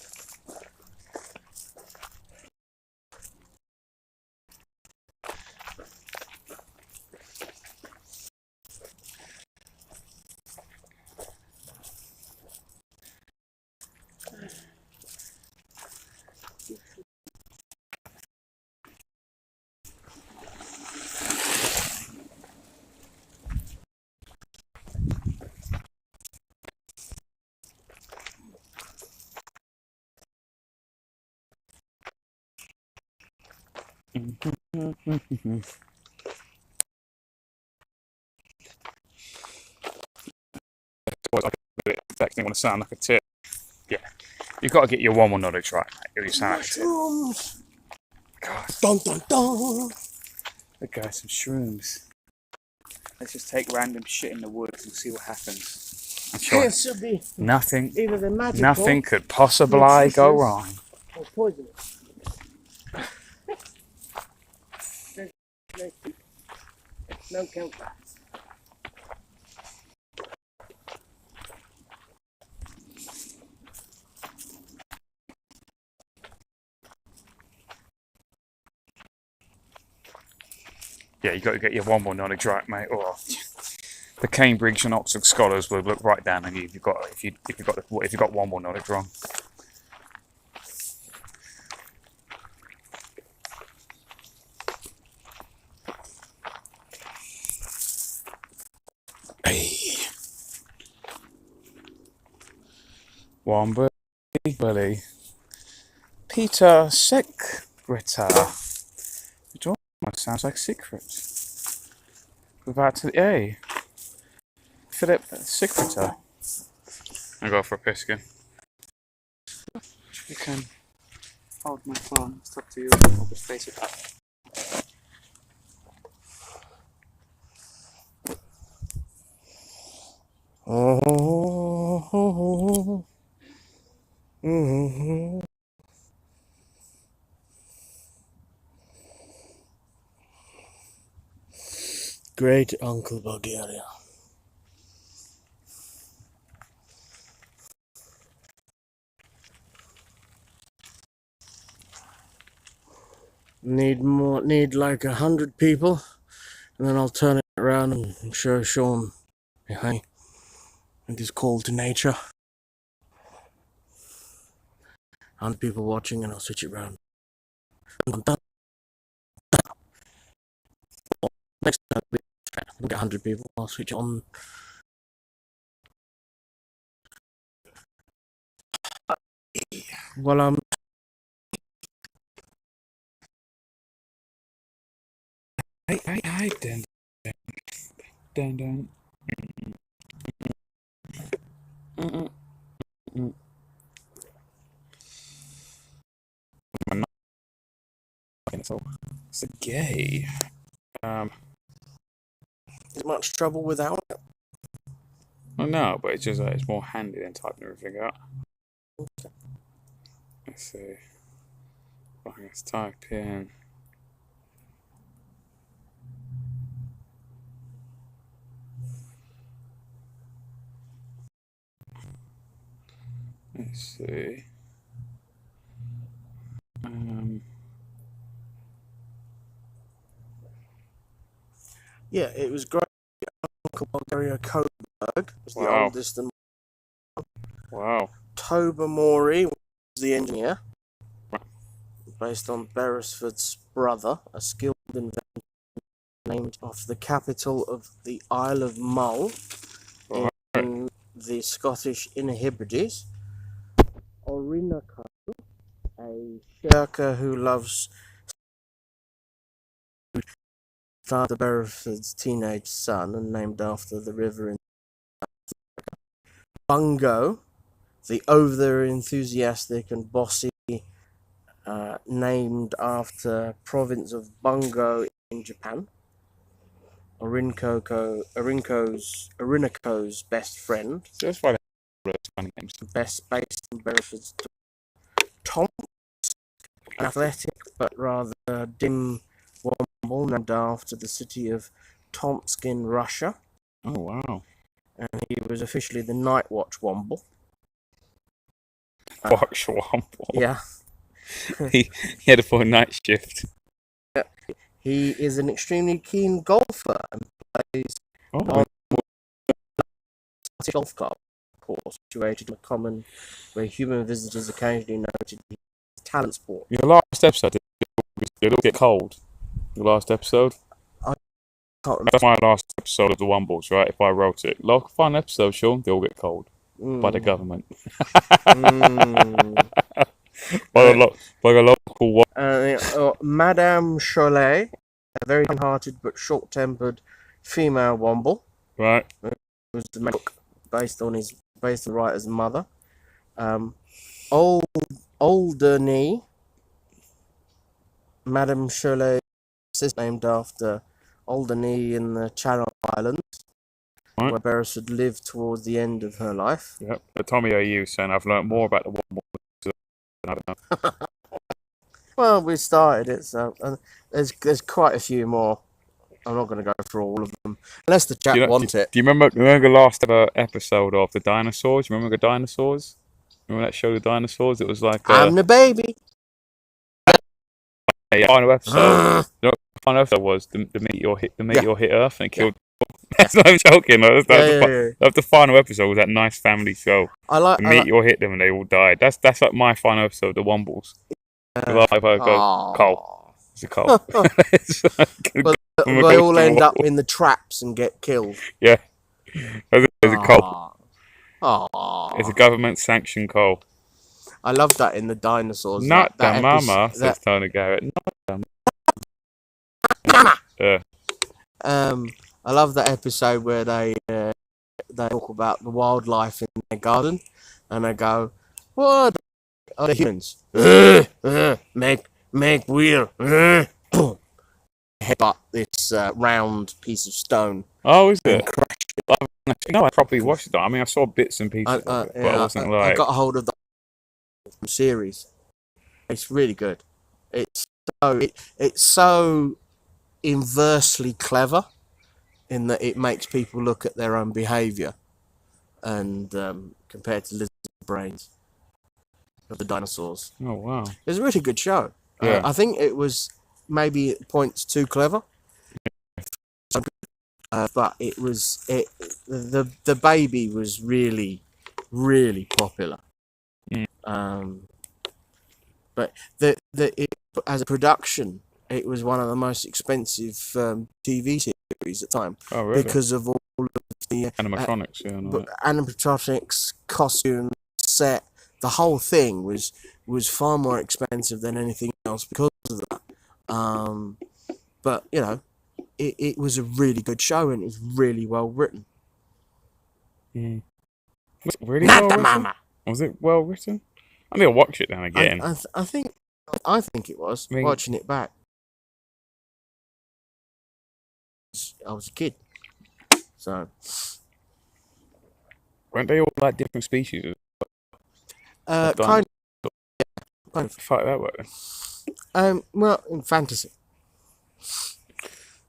Speaker 2: That didn't want to sound like a tip. Yeah. You've got to get your one knowledge right, mate. You sound like a tip. Mushrooms.
Speaker 1: God,
Speaker 2: Dun dun dun.
Speaker 1: look guys, some shrooms. Let's just take random shit in the woods and see what happens. I'm sure
Speaker 2: This should be
Speaker 1: nothing
Speaker 2: either the magical
Speaker 1: nothing could possibly go wrong.
Speaker 2: or poisonous. No countbacks.
Speaker 1: Yeah, you got to get your one more knowledge right, mate. Or the Cambridge and Oxford scholars will look right down on you if you got one more knowledge wrong. Womble, Billy, Peter, Secreta. It almost sounds like secret. Without the A. Philip, secretary. I go for a piss again. You can hold my phone. It's up to you. I'll just face it up.
Speaker 2: Oh. Mm-hmm. Great Uncle Bulgaria. Need like 100 people, and then I'll turn it around and show Sean behind with his call to nature. 100 people watching, and I'll switch it around. Next time I'll get 100 people, I'll switch it on. Well,
Speaker 1: Hey, dun. It's a gay.
Speaker 2: Is much trouble without it?
Speaker 1: Well, no, but it's just it's more handy than typing everything out. Let's see. Let's type in. Let's see.
Speaker 2: Yeah, it was great. Uncle Bulgaria Coburg was the
Speaker 1: Wow.
Speaker 2: oldest, and
Speaker 1: Wow.
Speaker 2: Tobermory was the engineer, based on Beresford's brother, a skilled inventor named after the capital of the Isle of Mull in the Scottish Inner Hebrides. Orinoco, a shirker who loves Father Beresford's teenage son and named after the river in Bungo, the over-enthusiastic and bossy, named after province of Bungo in Japan. Orinoco's best friend.
Speaker 1: So that's why they're funny names.
Speaker 2: Best based in Beresford's Tom, an athletic but rather dim Womble named after the city of Tomsk in Russia.
Speaker 1: Oh wow.
Speaker 2: And he was officially the Night Watch Womble.
Speaker 1: Watch Womble.
Speaker 2: Yeah.
Speaker 1: he had a full night shift.
Speaker 2: He is an extremely keen golfer and plays on a golf club course situated in a common where human visitors occasionally noted his talent sport.
Speaker 1: Your last episode, did it all get cold? Your last episode?
Speaker 2: I can't remember.
Speaker 1: That's my last episode of the Wombles, right? If I wrote it. Like, fun episode, Sean. They all get cold. By the government. by a local
Speaker 2: Madame Cholet, a very kind-hearted but short-tempered female Womble.
Speaker 1: Right.
Speaker 2: Was the book based on the writer's mother. Alderney, Madame Cholet, is named after Alderney in the Channel Islands, right, where Beresford lived towards the end of her life.
Speaker 1: Yep. But Tommy O.U. saying I've learnt more about the Wombles than I don't know.
Speaker 2: Well, we started it, so there's quite a few more. I'm not going to go through all of them unless the chat wants it.
Speaker 1: Do you remember the last ever episode of the dinosaurs? Remember the dinosaurs? Remember that show, the dinosaurs? It was like
Speaker 2: I'm the baby.
Speaker 1: Yeah, final episode. You know what the final episode was? The meteor hit Earth and it killed. That's not even joking. That's the final episode. Was that nice family show? The meteor hit them and they all died. That's like my final episode, the Wombles. Cole. It's a Cole.
Speaker 2: But they all end up in the traps and get killed.
Speaker 1: Yeah. There's a Cole.
Speaker 2: Aww.
Speaker 1: It's a government-sanctioned Cole.
Speaker 2: I love that in the dinosaurs.
Speaker 1: Not the mama, says Tony Garrett. Not the
Speaker 2: mama. I love that episode where they they talk about the wildlife in their garden, and they go, "What are the humans? Make wheel, boom, headbutt this round piece of stone
Speaker 1: Oh, is
Speaker 2: and
Speaker 1: it?
Speaker 2: crash."
Speaker 1: No, I probably watched it. I mean, I saw bits and pieces of it, but I wasn't
Speaker 2: I
Speaker 1: like.
Speaker 2: got a hold of the series. It's really good. It's so inversely clever in that it makes people look at their own behaviour and compared to lizard brains of the dinosaurs.
Speaker 1: Oh wow.
Speaker 2: It was a really good show.
Speaker 1: Yeah.
Speaker 2: I think it was maybe at points too clever, but the baby was really, really popular. But as a production, it was one of the most expensive TV series at the time.
Speaker 1: Oh really?
Speaker 2: Because of all of the
Speaker 1: animatronics, yeah.
Speaker 2: animatronics, costumes, set, the whole thing was far more expensive than anything else because of that. But you know, it was a really good show and it was really well written.
Speaker 1: Was it really well written? Was it well written? I think I'll watch it then again.
Speaker 2: I think it was.
Speaker 1: I mean,
Speaker 2: watching it back. I was a kid, so
Speaker 1: weren't they all like different species?
Speaker 2: kind of.
Speaker 1: Fuck that way.
Speaker 2: Well, in fantasy.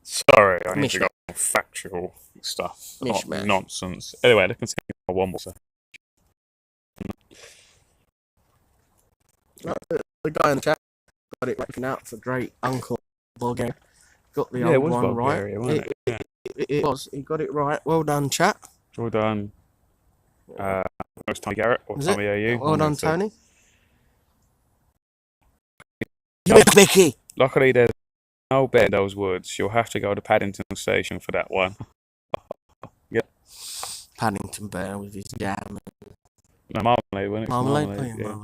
Speaker 1: Sorry, I need to go on factual stuff, not
Speaker 2: Mishmash.
Speaker 1: nonsense. Anyway, let's continue on Wombles.
Speaker 2: The guy in the chat got it written out for great Uncle Bulgaria. Got the
Speaker 1: it
Speaker 2: old
Speaker 1: was
Speaker 2: one
Speaker 1: Bulgaria,
Speaker 2: right.
Speaker 1: wasn't it?
Speaker 2: It was. He got it right. Well done, chat.
Speaker 1: Well done. It was Tommy Garrett or
Speaker 2: Was
Speaker 1: Tommy AU.
Speaker 2: Well done, Tony. Yeah, Becky.
Speaker 1: Luckily, there's no bed in those woods. You'll have to go to Paddington Station for that one. Yep.
Speaker 2: Paddington Bear with his jam.
Speaker 1: No, Marmalade, wasn't it?
Speaker 2: Marmalade. Oh,
Speaker 1: Yeah.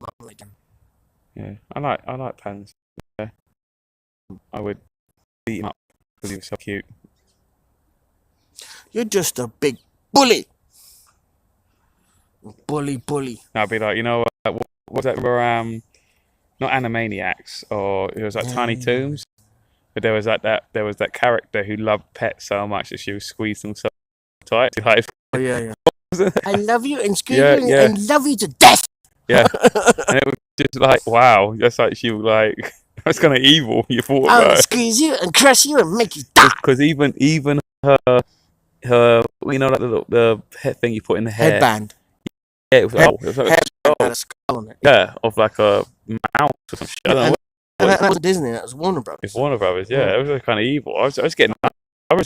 Speaker 2: Marmalade.
Speaker 1: Yeah, I like Paddington. Yeah. I would beat him up because he was so cute.
Speaker 2: You're just a big bully. Bully.
Speaker 1: I'd be like, you know, what was that? Not Animaniacs, or it was like Tiny Toons. But there was that character who loved pets so much that she would squeeze them so tight. Like,
Speaker 2: Oh yeah. I love you and squeeze
Speaker 1: Yeah,
Speaker 2: you
Speaker 1: yeah.
Speaker 2: and love you to death.
Speaker 1: yeah, and it was just like, wow, that's like she was like, that's kind of evil. You thought
Speaker 2: I'll
Speaker 1: about it,
Speaker 2: squeeze you and crush you and make you die.
Speaker 1: because even her, you know, like the head thing you put in the hair.
Speaker 2: Headband.
Speaker 1: Yeah, it was like
Speaker 2: Headband had a skull on it.
Speaker 1: yeah, of like a mouse or some shit. I don't know.
Speaker 2: And that wasn't Disney. That was Warner Brothers.
Speaker 1: It's Warner Brothers, yeah. It was kind of evil. I was getting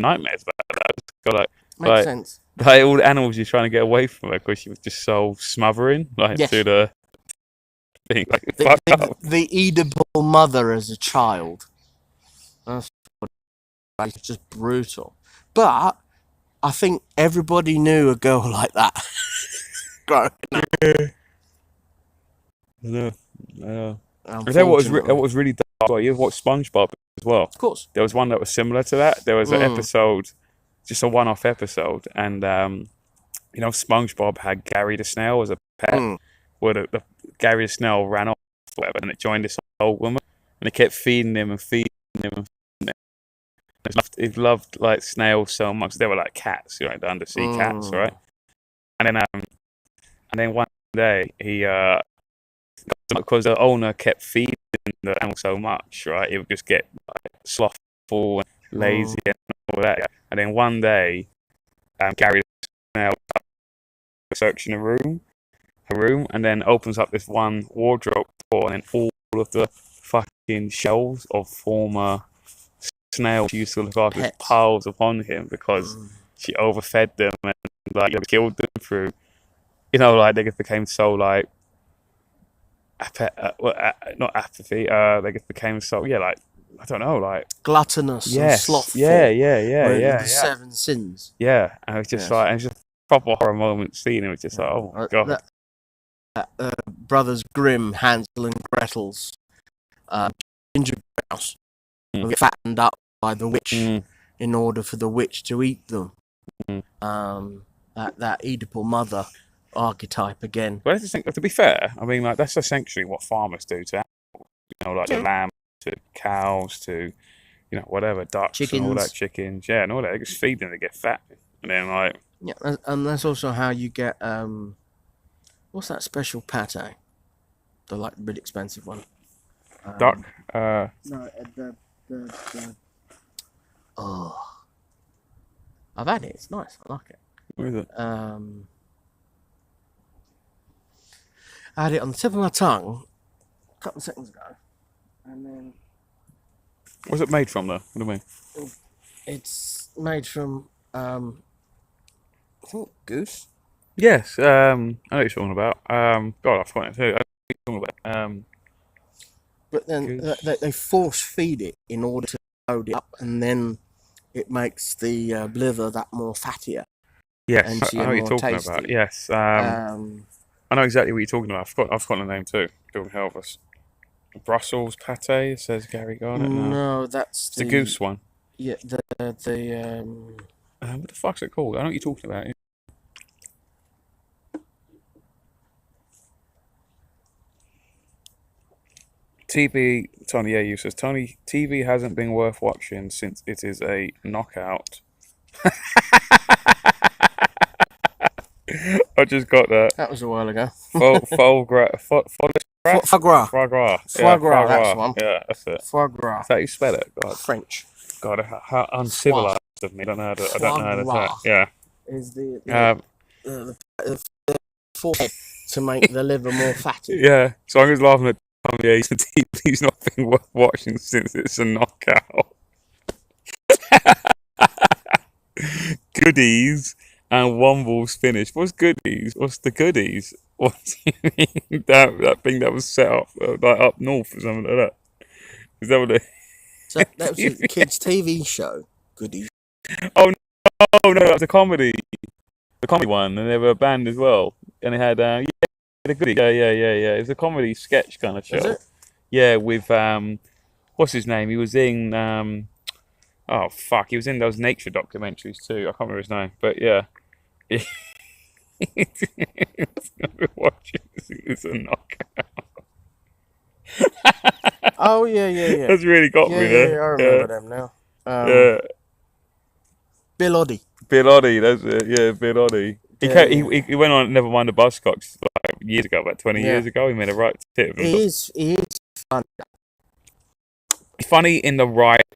Speaker 1: nightmares about that. I just got
Speaker 2: Makes sense.
Speaker 1: like all the animals you're trying to get away from her because she was just so smothering, like
Speaker 2: Yes.
Speaker 1: to the thing, like fucked up.
Speaker 2: The edible mother as a child. That's just brutal. But I think everybody knew a girl like that. Growing up.
Speaker 1: No. Is that what was really dark? Well, you watched SpongeBob as well.
Speaker 2: Of course.
Speaker 1: There was one that was similar to that. There was an episode, just a one-off episode, and you know, SpongeBob had Gary the Snail as a pet. Where the Gary the Snail ran off, whatever, and it joined this old woman, and it kept feeding him and feeding him and feeding him. He loved like snails so much. They were like cats, right? The undersea cats, right? And then one day he because the owner kept feeding the animal so much, right? It would just get like, slothful and lazy and all that. And then one day, Gary the Snail searching her room, and then opens up this one wardrobe door, and then all of the fucking shelves of former snails she used to look after just piles upon him because she overfed them and like killed them through, you know, like they just became so like not apathy. They just became so like I don't know, like
Speaker 2: gluttonous and slothful.
Speaker 1: Yeah.
Speaker 2: The seven sins.
Speaker 1: Yeah, and it was just like, it was just a proper horror moment scene. It was just like, oh my god.
Speaker 2: Brothers Grimm, Hansel and Gretel's gingerbread house will get fattened up by the witch in order for the witch to eat them. that Oedipal mother archetype again.
Speaker 1: But I just think, to be fair, I mean, like that's essentially what farmers do to animals. You know, like the lamb to cows to, you know, whatever, ducks and all that, chickens, yeah, and all that. They just feed them to get fat, and then like,
Speaker 2: Yeah, and that's also how you get what's that special pate? The like really expensive one.
Speaker 1: duck.
Speaker 2: No, the oh, I've had it. It's nice. I like it.
Speaker 1: What is it?
Speaker 2: I had it on the tip of my tongue a couple of seconds ago, and then
Speaker 1: What's it made from, though? What do you mean?
Speaker 2: it's made from I think goose.
Speaker 1: Yes, I know what you're talking about. God, I've forgotten it too. I know what you're talking about.
Speaker 2: But then
Speaker 1: Goose.
Speaker 2: they force feed it in order to load it up, and then it makes the liver that more fattier
Speaker 1: Yes,
Speaker 2: and
Speaker 1: I know what you're
Speaker 2: more
Speaker 1: talking
Speaker 2: tasty.
Speaker 1: about. Yes, I know exactly what you're talking about. I've forgotten the name too. Don't help us. Brussels pate, says Gary Garnett. No,
Speaker 2: No, that's
Speaker 1: it's the goose one.
Speaker 2: Yeah,
Speaker 1: what the fuck's it called? I know what you're talking about. TV, Tony AU says, Tony, TV hasn't been worth watching since it is a knockout. I just got that.
Speaker 2: that was a while ago.
Speaker 1: Foie gras.
Speaker 2: Foie gras.
Speaker 1: Foie gras.
Speaker 2: Foie gras, that's the one.
Speaker 1: Yeah, that's it.
Speaker 2: Foie gras.
Speaker 1: Is that how you spell it? God,
Speaker 2: French.
Speaker 1: God, how uncivilized of me. I don't know how to say it. Yeah.
Speaker 2: Is the forehead to make the liver more fatty.
Speaker 1: Yeah. So I'm just laughing at Tommy Ace. The TV's not been worth watching since it's a knockout. Goodies and Wombles finished. What's goodies? What's the goodies? What do you mean? That thing that was set up like up north or something like that. Is that what it?
Speaker 2: So that was a kids' TV show. Goodies.
Speaker 1: Oh no, that was a comedy. The comedy one, and they were a band as well. And it had the goodies. Yeah. It was a comedy sketch kind of show.
Speaker 2: Is it?
Speaker 1: Yeah, with what's his name? He was in oh fuck, he was in those nature documentaries too. I can't remember his name, but yeah. Watching it's a knockout.
Speaker 2: Oh yeah.
Speaker 1: That's really got me there.
Speaker 2: Yeah, I remember them now.
Speaker 1: Yeah.
Speaker 2: Bill Oddie.
Speaker 1: Bill Oddie, that's it. Yeah, Bill Oddie. He went on Never Mind the Buzzcocks like years ago, about 20 years ago. He made a right tip of him.
Speaker 2: He is funny.
Speaker 1: He's funny in the right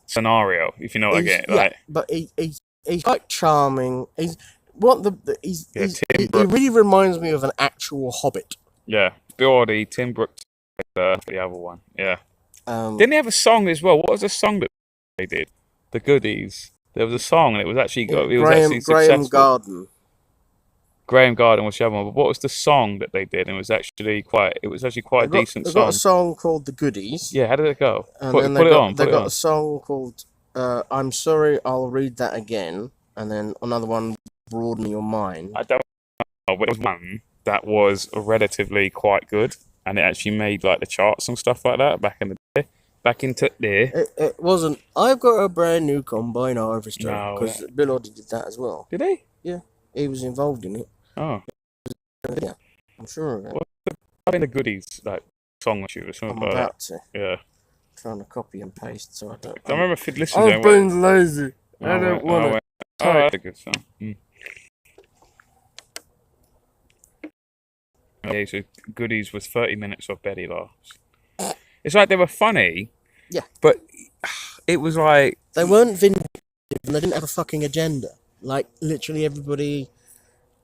Speaker 1: scenario, if you know what I get. Like,
Speaker 2: but he's quite charming. He really reminds me of an actual hobbit.
Speaker 1: Yeah, Bill Oddie, Tim Brooks, the other one. Yeah. Didn't he have a song as well? What was the song that they did? The Goodies. There was a song, and it was actually actually successful. Graham Garden was the other one. But what was the song that they did? And it was actually quite a decent song.
Speaker 2: They got a song called The Goodies.
Speaker 1: Yeah, how did it go?
Speaker 2: And they got a song called I'm Sorry, I'll Read That Again. And then another one, Broaden Your Mind.
Speaker 1: I don't know, but it was one that was relatively quite good. And it actually made like the charts and stuff like that back in the day.
Speaker 2: It wasn't. I've got a brand new combine harvester because Bill Oddie did that as well.
Speaker 1: Did he?
Speaker 2: Yeah, he was involved in it.
Speaker 1: Oh,
Speaker 2: yeah, I'm sure of it.
Speaker 1: What's the Goodies like song that you were
Speaker 2: I'm about to.
Speaker 1: Yeah.
Speaker 2: Trying to copy and paste, so I don't.
Speaker 1: I remember if you'd listened to it.
Speaker 2: I've been lazy. I don't want to.
Speaker 1: Oh, that's a good song. Yeah, so Goodies was 30 minutes of Betty laughs. It's like they were funny.
Speaker 2: Yeah.
Speaker 1: But it was like...
Speaker 2: They weren't vindictive and they didn't have a fucking agenda. Like, literally everybody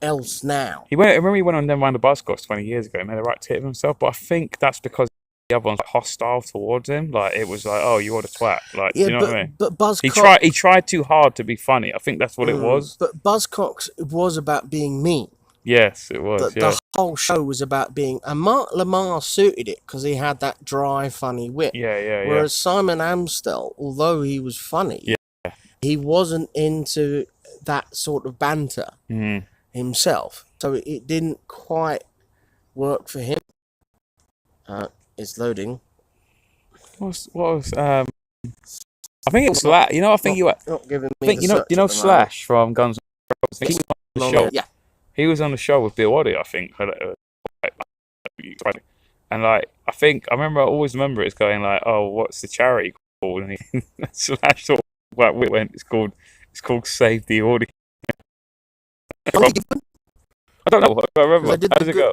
Speaker 2: else now.
Speaker 1: I remember he went on Never Mind the Buzzcocks 20 years ago. He made a right tit of himself. But I think that's because the other one's like, hostile towards him. Like, it was like, oh, you're the twat. Like,
Speaker 2: yeah,
Speaker 1: you know what I mean?
Speaker 2: But Buzzcocks...
Speaker 1: He tried too hard to be funny. I think that's what it was.
Speaker 2: But Buzzcocks was about being mean.
Speaker 1: Yes, it was.
Speaker 2: The whole show was about being, and Mark Lamar suited it because he had that dry, funny wit.
Speaker 1: Yeah.
Speaker 2: Whereas Simon Amstel, although he was funny, he wasn't into that sort of banter himself. So it didn't quite work for him. It's loading.
Speaker 1: What was I think it was Slash. You know, I think
Speaker 2: not giving me
Speaker 1: you know Slash from Guns N' Roses. the
Speaker 2: on
Speaker 1: show.
Speaker 2: it. Yeah.
Speaker 1: He was on the show with Bill Oddie, I think. And like, I always remember it's going like, oh, what's the charity called? And he Slash thought, well, we went, it's called Save the Audience. I don't know. I remember. How does it go?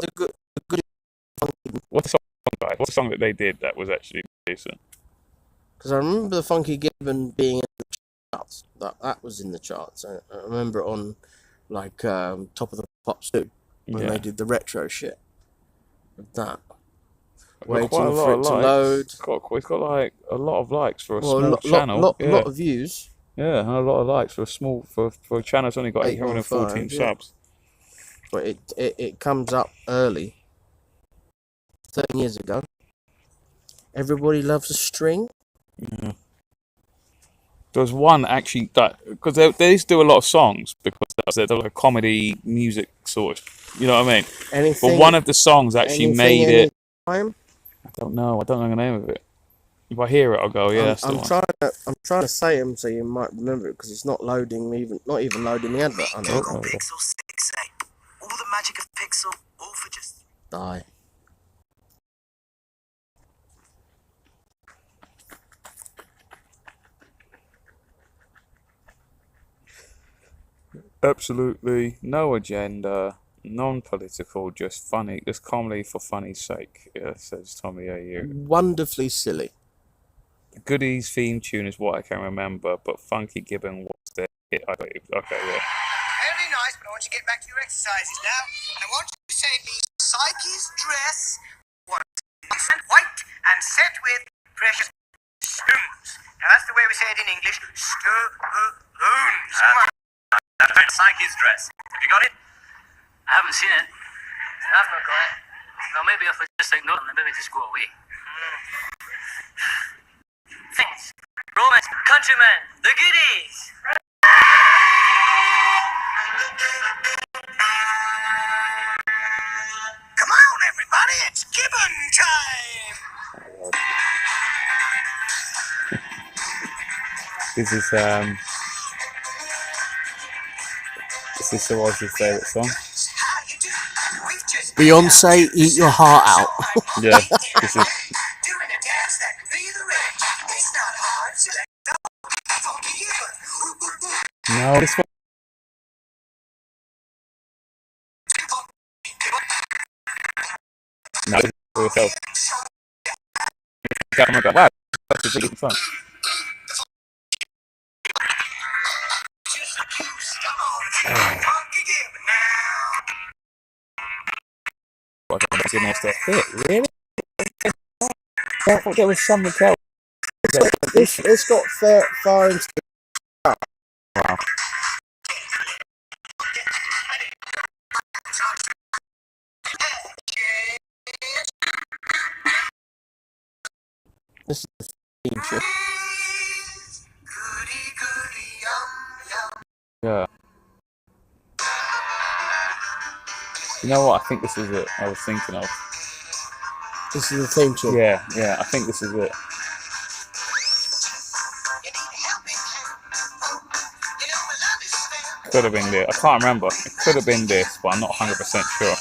Speaker 1: What's the song, guys? What's the song that they did that was actually decent?
Speaker 2: Because I remember the Funky Gibbon being in the charts. That was in the charts. I remember it on like Top of the Pops too, when they did the retro shit of that. Waiting for it to load.
Speaker 1: It's got like a lot of likes for a small channel.
Speaker 2: Lot of views.
Speaker 1: Yeah, and a lot of likes for a channel that's only got 814 subs.
Speaker 2: But it comes up early. 13 years ago. Everybody Loves a String.
Speaker 1: Yeah. There was one actually that, because they used to do a lot of songs because they're like a comedy music sort of, you know what I mean? But one of the songs actually made it.
Speaker 2: Time?
Speaker 1: I don't know the name of it. If I hear it, I'll go, yeah, that's the one.
Speaker 2: I'm trying to say them so you might remember it, because it's not loading not even loading the advert.
Speaker 1: Oh,
Speaker 3: Pixel 6A. All the magic of Pixel, all for just
Speaker 2: die.
Speaker 1: Absolutely no agenda, non-political, just funny, just comedy for funny's sake, says Tommy A.U.
Speaker 2: Wonderfully silly.
Speaker 1: Goodies theme tune is what I can remember, but Funky Gibbon was the hit, I believe. Okay, yeah.
Speaker 4: Very nice, but I want you to get back to your exercises now. And I want you to say me Psyche's dress was white and set with precious stones. Now that's the way we say it in English. Stones. Come on. That's Psyche's dress. Have you got it?
Speaker 5: I haven't seen it. I've not got it. Well, maybe if I just ignore them, then maybe just go away. Things. Romance. Countrymen. The goodies.
Speaker 4: Come on, everybody. It's Gibbon time.
Speaker 1: This was his favourite song.
Speaker 2: Beyonce, Eat Your Heart Out.
Speaker 1: Yeah, this is.
Speaker 4: Doing a dance that could be the rich. It's not hard. Select Funky Gibbon.
Speaker 1: No, this one. No, this is for yourself. Camera go, wow, that's a really good song. I don't think that's the hit, really? I thought there was something else.
Speaker 2: It's got far into the...
Speaker 1: Wow.
Speaker 2: This is the theme tune.
Speaker 1: Yeah. You know what? I think this is it. I was thinking of.
Speaker 2: This is the theme tune.
Speaker 1: Yeah. I think this is it. Could have been this. I can't remember. It could have been this, but I'm not 100% sure.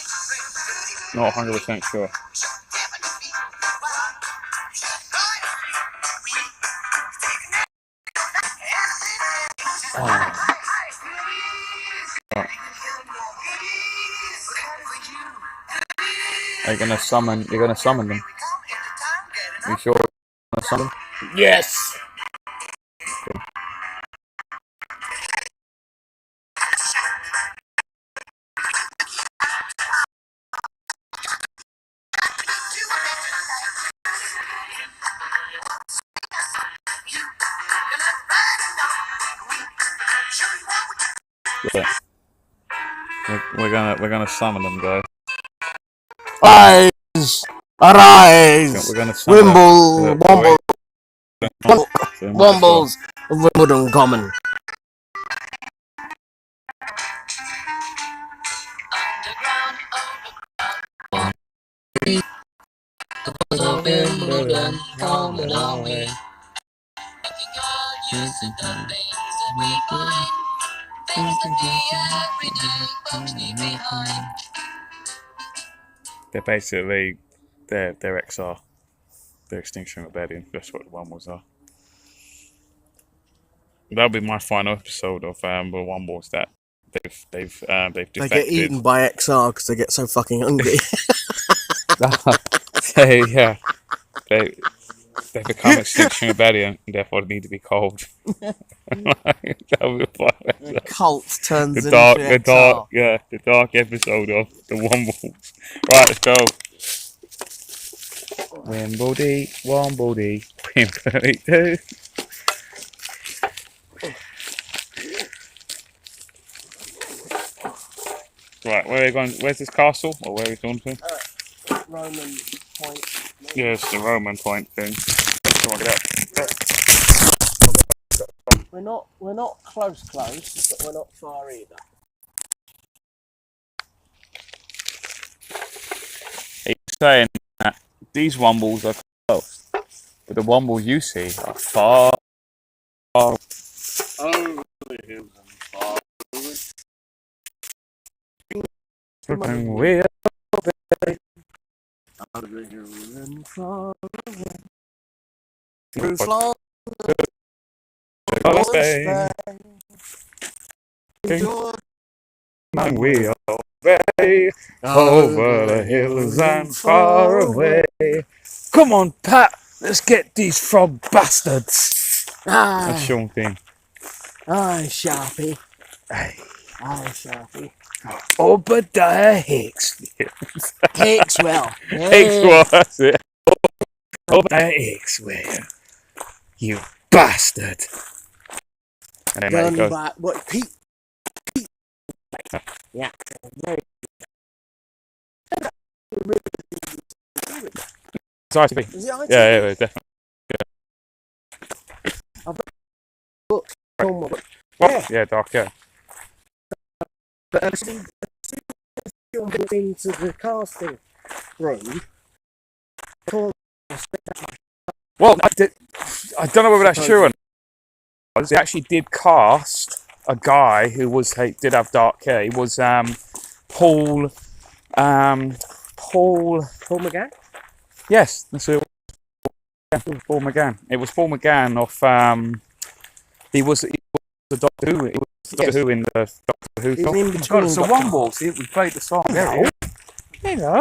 Speaker 1: Not 100% sure. Oh. You're gonna summon them. You sure you're gonna summon them?
Speaker 2: Yes!
Speaker 1: Okay. Yeah. We're gonna summon them, guys.
Speaker 2: Arise! Arise!
Speaker 1: We're gonna summon
Speaker 2: Wombles! Wimbledon Common.
Speaker 5: Wimbledon, coming our way.
Speaker 1: They're basically they're XR. They're Extinction Rebellion. That's what the Wombles are. That'll be my final episode of the Wombles that they've defected.
Speaker 2: They get eaten by XR because they get so fucking hungry.
Speaker 1: Yeah, they become Extinction Rebellion and therefore they need to be cold. That'll be a fun episode.
Speaker 2: The cult turns
Speaker 1: The dark episode of the Wombles. Right, let's go. Wimbledon, Wimbledon, Wimbledon. Right, where are we going? Where's this castle? Or where are we going to?
Speaker 2: Roman point.
Speaker 1: Yeah, it's the Roman point thing. Come on, get up.
Speaker 2: We're not close, but we're not far either.
Speaker 1: He's saying that these Wombles are close, but the Wombles you see are far
Speaker 2: Over the hills and far away.
Speaker 1: and we're
Speaker 2: Over the hills and far away. Through Flanders,
Speaker 1: Spain,
Speaker 2: Jordan,
Speaker 1: and we are away over the hills and far away. Come on, Pat, let's get these frog bastards. That's Sean King.
Speaker 2: Aye, Sharpie.
Speaker 1: Hey.
Speaker 2: Aye, Sharpie.
Speaker 1: Obadiah Hicks.
Speaker 2: Hickswell.
Speaker 1: Hickswell, that's it. Obadiah Hickswell. You bastard. And then
Speaker 2: Done
Speaker 1: it goes.
Speaker 2: by what? Pete. Yeah.
Speaker 1: It's ITV.
Speaker 2: Is it ITV?
Speaker 1: Yeah, definitely.
Speaker 2: Books.
Speaker 1: What? Yeah, dark, yeah.
Speaker 2: But as soon as you went into the casting room,
Speaker 1: Well, I don't know whether that's true or not. They actually did cast a guy who did have dark hair. He was Paul
Speaker 2: McGann?
Speaker 1: Yes, that's who it was. Yeah, Paul McGann. It was Paul McGann of he was the Doctor Who. It was Doctor Who in the Doctor Who film.
Speaker 2: in between.
Speaker 1: It's the Wombles. We played the song. There you go.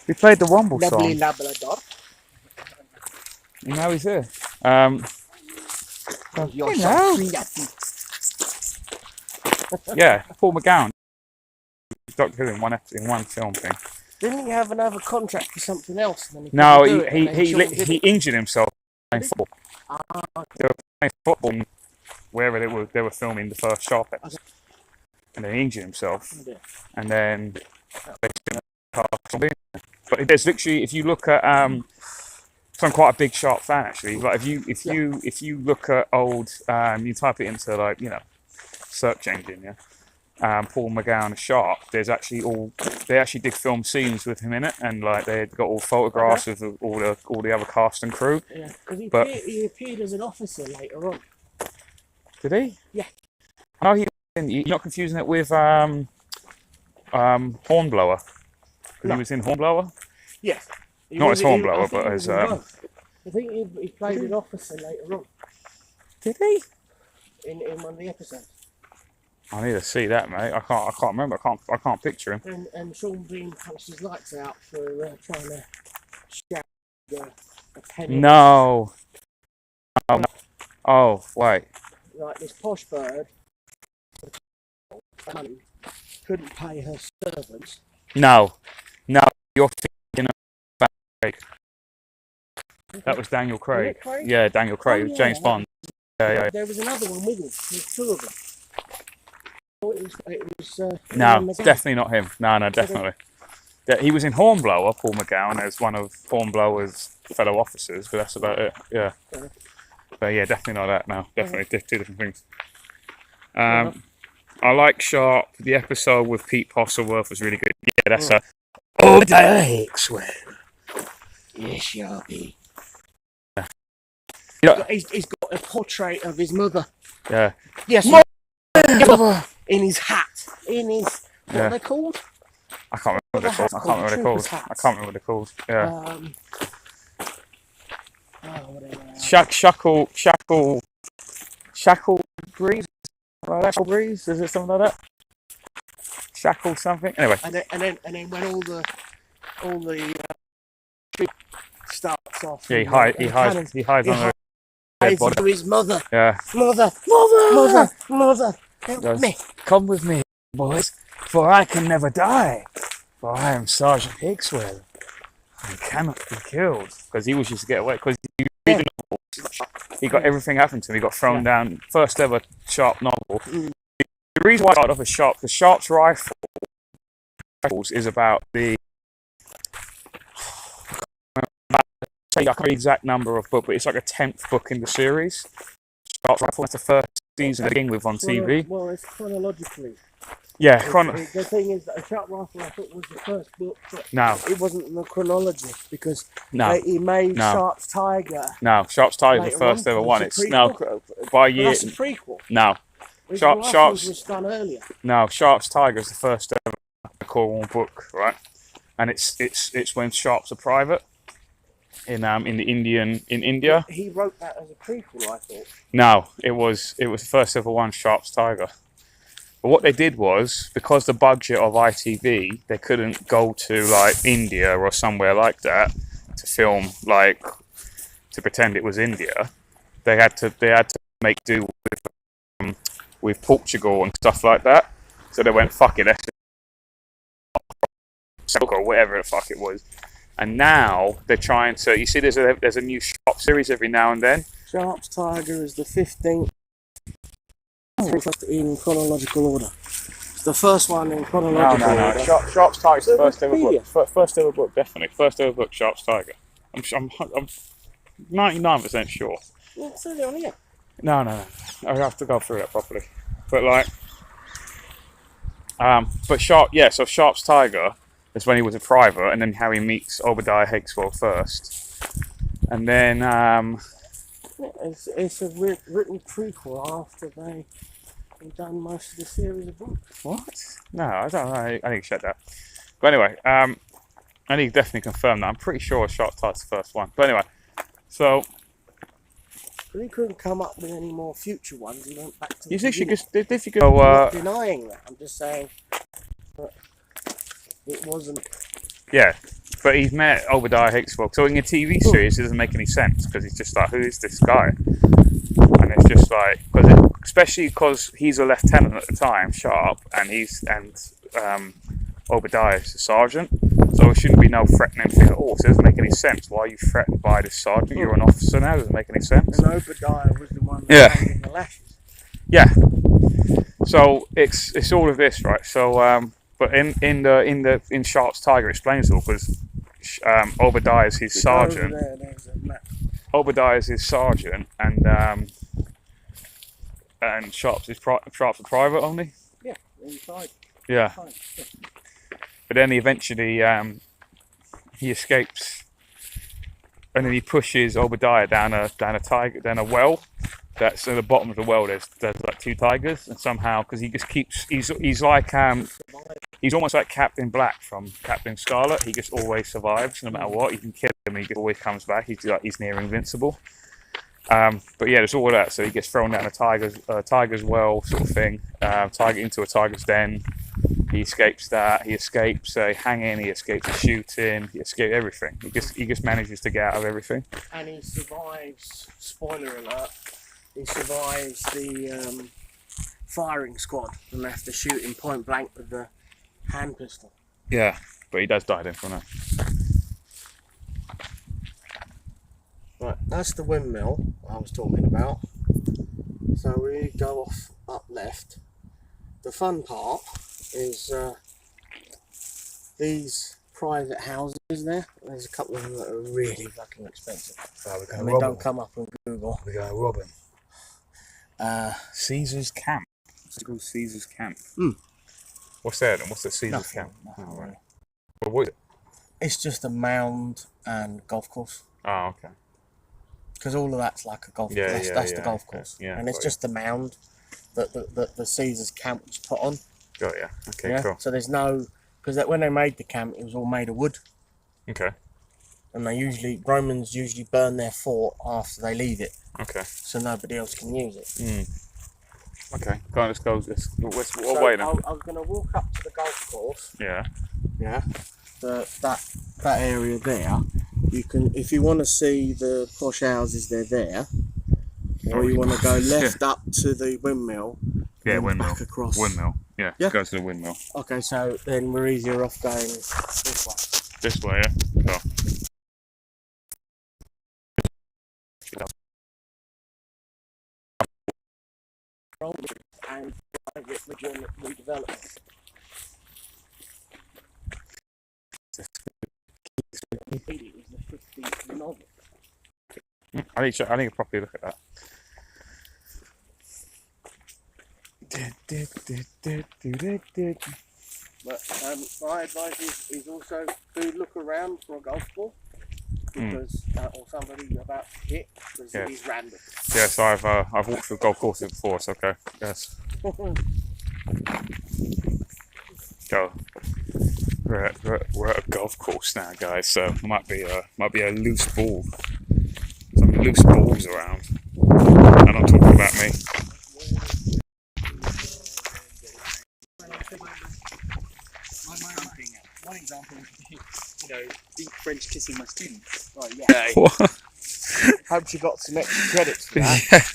Speaker 1: We played the Womble
Speaker 2: Lovely
Speaker 1: song.
Speaker 2: Labrador.
Speaker 1: Now he's here.
Speaker 2: You're
Speaker 1: Yeah, Paul McGowan. Doctor Who in one film thing.
Speaker 2: Didn't he have another contract for something else? And then
Speaker 1: No,
Speaker 2: couldn't do it, and then Sean
Speaker 1: he injured himself playing football.
Speaker 2: okay.
Speaker 1: They were playing football wherever they were filming the first Sharp episode. And then he injured himself.
Speaker 2: Oh dear.
Speaker 1: And then they didn't cast him in. But there's literally, if you look at so I'm quite a big Sharp fan actually. Like if you look at old you type it into like, search engine, yeah. Paul McGowan Sharp, there's actually they actually did film scenes with him in it, and like they got all photographs of all the other cast and crew.
Speaker 2: Yeah, because he appeared as an officer later on.
Speaker 1: Did he?
Speaker 2: Yeah.
Speaker 1: No, you're not confusing it with Hornblower. Because he was in Hornblower.
Speaker 2: Yeah.
Speaker 1: Not as Hornblower, but as
Speaker 2: I think he played an officer later on.
Speaker 1: Did he?
Speaker 2: In one of the episodes.
Speaker 1: I need to see that, mate. I can't remember. I can't picture him.
Speaker 2: And Sean Bean punched his lights out for trying to shout a penny.
Speaker 1: No. Oh, wait.
Speaker 2: Like this posh bird couldn't pay her servants.
Speaker 1: No, you're thinking of Craig. That was Daniel Craig.
Speaker 2: Craig?
Speaker 1: Yeah, Daniel Craig. It was James Bond. Yeah.
Speaker 2: There was another one with him. There's two of them. Oh, it was
Speaker 1: No, definitely not him. No, definitely. Yeah, he was in Hornblower, Paul McGowan, as one of Hornblower's fellow officers, but that's about it. Yeah. But yeah, definitely not that. No, definitely two different things. I like Sharp. The episode with Pete Postlethwaite was really good. Yeah, that's a. Obadiah Hickswell.
Speaker 2: Yes, Sharpie.
Speaker 1: Yeah.
Speaker 2: He's got a portrait of his mother.
Speaker 1: Yeah.
Speaker 2: Yes. in his hat, in his what
Speaker 1: Yeah.
Speaker 2: are they called?
Speaker 1: I can't remember what they're called. I can't remember what they're called. I can't remember what they're called. Yeah. Shackle breeze. Shackle breeze. Is it something like that? Shackle something. Anyway.
Speaker 2: And then when all the starts off.
Speaker 1: Yeah, he hides on
Speaker 2: Hides to his mother.
Speaker 1: Yeah.
Speaker 2: Mother. Help me.
Speaker 1: Come with me, boys, for I can never die. For I am Sergeant Hickswell. I cannot be killed. Because he was used to get away. Because he got everything happened to him. He got thrown down. First ever Sharp novel. The reason why I started off as Sharp, because Sharp's rifles is about the. I can't remember the exact number of book, but it's like a 10th book in the series. Sharp's Rifle. That's the first season to begin with on TV.
Speaker 2: Well, it's chronologically.
Speaker 1: Yeah,
Speaker 2: the thing is that a Sharp Rifle, I thought, was the first book. But
Speaker 1: no,
Speaker 2: it wasn't in the chronology because he
Speaker 1: No.
Speaker 2: made Sharp's Tiger.
Speaker 1: No, Sharp's Tiger is the first ever one. It's by year.
Speaker 2: That's a prequel.
Speaker 1: No,
Speaker 2: Sharp's was done earlier.
Speaker 1: No, Sharp's Tiger is the first ever Cornwall book, right? And it's when Sharps are private in India.
Speaker 2: He wrote that as a prequel, I thought.
Speaker 1: No, it was the first ever one, Sharp's Tiger. But what they did was, because the budget of ITV, they couldn't go to like India or somewhere like that to film, like to pretend it was India. They had to make do with Portugal and stuff like that. So they went, fuck it, let's or whatever the fuck it was. And now they're trying to. You see, there's a new Sharp series every now and then.
Speaker 2: Sharp's Tiger is the 15th in chronological order. It's the first one in chronological order.
Speaker 1: Sharp's Tiger is the first ever book. First ever book, definitely. First ever book, Sharp's Tiger. I'm 99% sure.
Speaker 2: Yeah, it's only on here.
Speaker 1: No. I have to go through that properly. But like, but Sharp, yeah. So Sharp's Tiger is when he was a private, and then how he meets Obadiah Hickswell first, and then
Speaker 2: it's a written prequel after they've done most of the series of books.
Speaker 1: What? No, I don't know. I need to check that. But anyway, I need to definitely confirm that. I'm pretty sure Sharp's Tiger's the first one. But anyway, so.
Speaker 2: But he couldn't come up with any more future ones. He went back to.
Speaker 1: You think
Speaker 2: I'm
Speaker 1: not
Speaker 2: denying that. I'm just saying that it wasn't.
Speaker 1: Yeah, but he's met Obadiah Hickswell. So in a TV series, it doesn't make any sense because he's just like, who is this guy? And it's just like, especially because he's a lieutenant at the time, Sharp, and Obadiah is a sergeant. So it shouldn't be no threatening thing at all. So it doesn't make any sense. Why are you threatened by this sergeant? You're an officer now. It doesn't make any sense.
Speaker 2: And Obadiah was the one that hanged in the lashes.
Speaker 1: Yeah. So it's all of this, right? So but in Sharp's Tiger, it explains it all because Obadiah is his sergeant. Obadiah is his sergeant, and Sharp's a private only.
Speaker 2: Yeah, inside.
Speaker 1: Yeah. But then eventually he escapes, and then he pushes Obadiah down a well. That's at the bottom of the well. There's like two tigers, and somehow because he just keeps he's like he's almost like Captain Black from Captain Scarlet. He just always survives no matter what. You can kill him, he always comes back. He's near invincible. But yeah, there's all of that. So he gets thrown down a tiger's well sort of thing. Into a tiger's den. He escapes that. He escapes hanging. He escapes shooting. He escapes everything. He just manages to get out of everything.
Speaker 2: And he survives. Spoiler alert. He survives the firing squad and they have to shoot him point blank with the hand pistol.
Speaker 1: Yeah, but he does die then from that.
Speaker 2: Right, that's the windmill I was talking about. So we go off up left. The fun part is these private houses there. There's a couple of them that are really fucking expensive. And they don't come up on Google.
Speaker 1: We're going to rob him. Caesar's Camp. It's called Caesar's Camp. What's that then? What's the Caesar's Camp?
Speaker 2: Nothing really.
Speaker 1: Well, what is it?
Speaker 2: It's just a mound and golf course.
Speaker 1: Oh, okay.
Speaker 2: Because all of that's like a golf course. That's the golf course.
Speaker 1: Yeah,
Speaker 2: and it's just the mound. that the Caesar's camp was put on.
Speaker 1: Got ya. Okay,
Speaker 2: Yeah.
Speaker 1: cool.
Speaker 2: So there's no, because when they made the camp, it was all made of wood,
Speaker 1: Okay.
Speaker 2: and Romans usually burn their fort after they leave it,
Speaker 1: Okay.
Speaker 2: so nobody else can use it.
Speaker 1: Okay. Go on, let's go. What
Speaker 2: So
Speaker 1: way then?
Speaker 2: I was going to walk up to the golf course.
Speaker 1: Yeah.
Speaker 2: Yeah. That area there. You can, if you want to see the posh houses, they're there. Or you want to go left up to the windmill.
Speaker 1: Yeah,
Speaker 2: and
Speaker 1: windmill.
Speaker 2: Back across.
Speaker 1: Windmill. Yeah.
Speaker 2: Yeah.
Speaker 1: Go to the windmill.
Speaker 2: Okay, so then we're easier off going this way.
Speaker 1: This way, yeah. Cool.
Speaker 2: And legitimate redevelopment. It was the 50th novel.
Speaker 1: I need to properly look at that.
Speaker 2: But my advice is also to look around for a golf ball, because or somebody you're about to hit, because
Speaker 1: Yeah.
Speaker 2: it is random.
Speaker 1: Yes, I've walked through golf courses before, so okay. Yes. Go. We're at a golf course now, guys. So might be a loose ball. Some loose balls around. I'm not talking about me.
Speaker 6: One example would be, deep French kissing my students.
Speaker 2: Right, yeah.
Speaker 1: What?
Speaker 2: Hope you got some extra credits for that.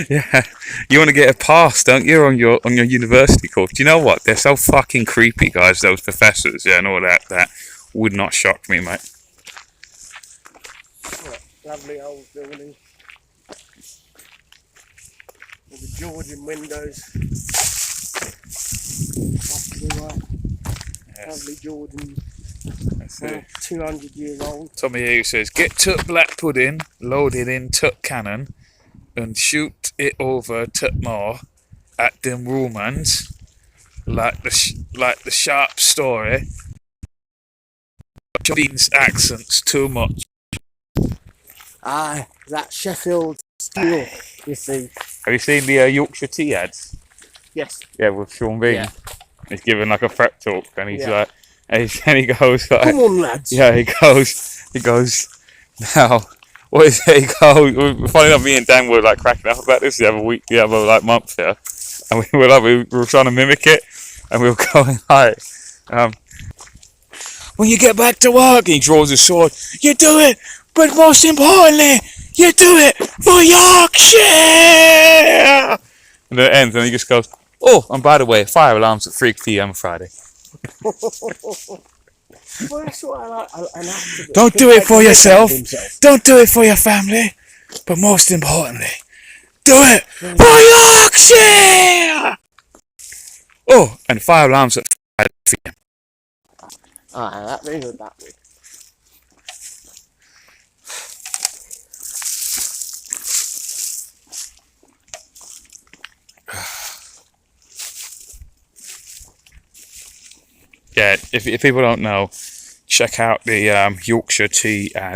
Speaker 1: Yeah. You want to get a pass, don't you, on your university course? Do you know what? They're so fucking creepy, guys. Those professors, yeah, and all that. That would not shock me, mate.
Speaker 2: Right, lovely old building. With the Georgian windows. Off to the right.
Speaker 1: Yes.
Speaker 2: Lovely Georgian.
Speaker 1: That's it.
Speaker 2: 200 years old.
Speaker 1: Tommy here says, "Get took black pudding, load it in tuck cannon, and shoot it over tuck more at them Romans, like the sharp story. These accents too much."
Speaker 2: Ah, that Sheffield steel, you see.
Speaker 1: Have you seen the Yorkshire tea ads?
Speaker 2: Yes.
Speaker 1: Yeah, with Sean Bean.
Speaker 2: Yeah.
Speaker 1: He's giving like a prep talk, and he's
Speaker 2: Yeah.
Speaker 1: like, and he goes like,
Speaker 2: Come on, lads.
Speaker 1: yeah, he goes, now, what is it? He goes, funny enough, me and Dan were like cracking up about this the other like month here, and we were trying to mimic it, and we were going like, when you get back to work, and he draws his sword, you do it, but most importantly, you do it for Yorkshire! And then it ends, and he just goes, oh, and by the way, fire alarms at 3 p.m. Friday.
Speaker 2: Well, that's what I like. An activist.
Speaker 1: Don't do it for yourself. Don't do it for your family. But most importantly, do it for Yorkshire! Oh, and fire alarms at 5 p.m.
Speaker 2: Ah, that means that way.
Speaker 1: Yeah, if people don't know, check out the Yorkshire tea and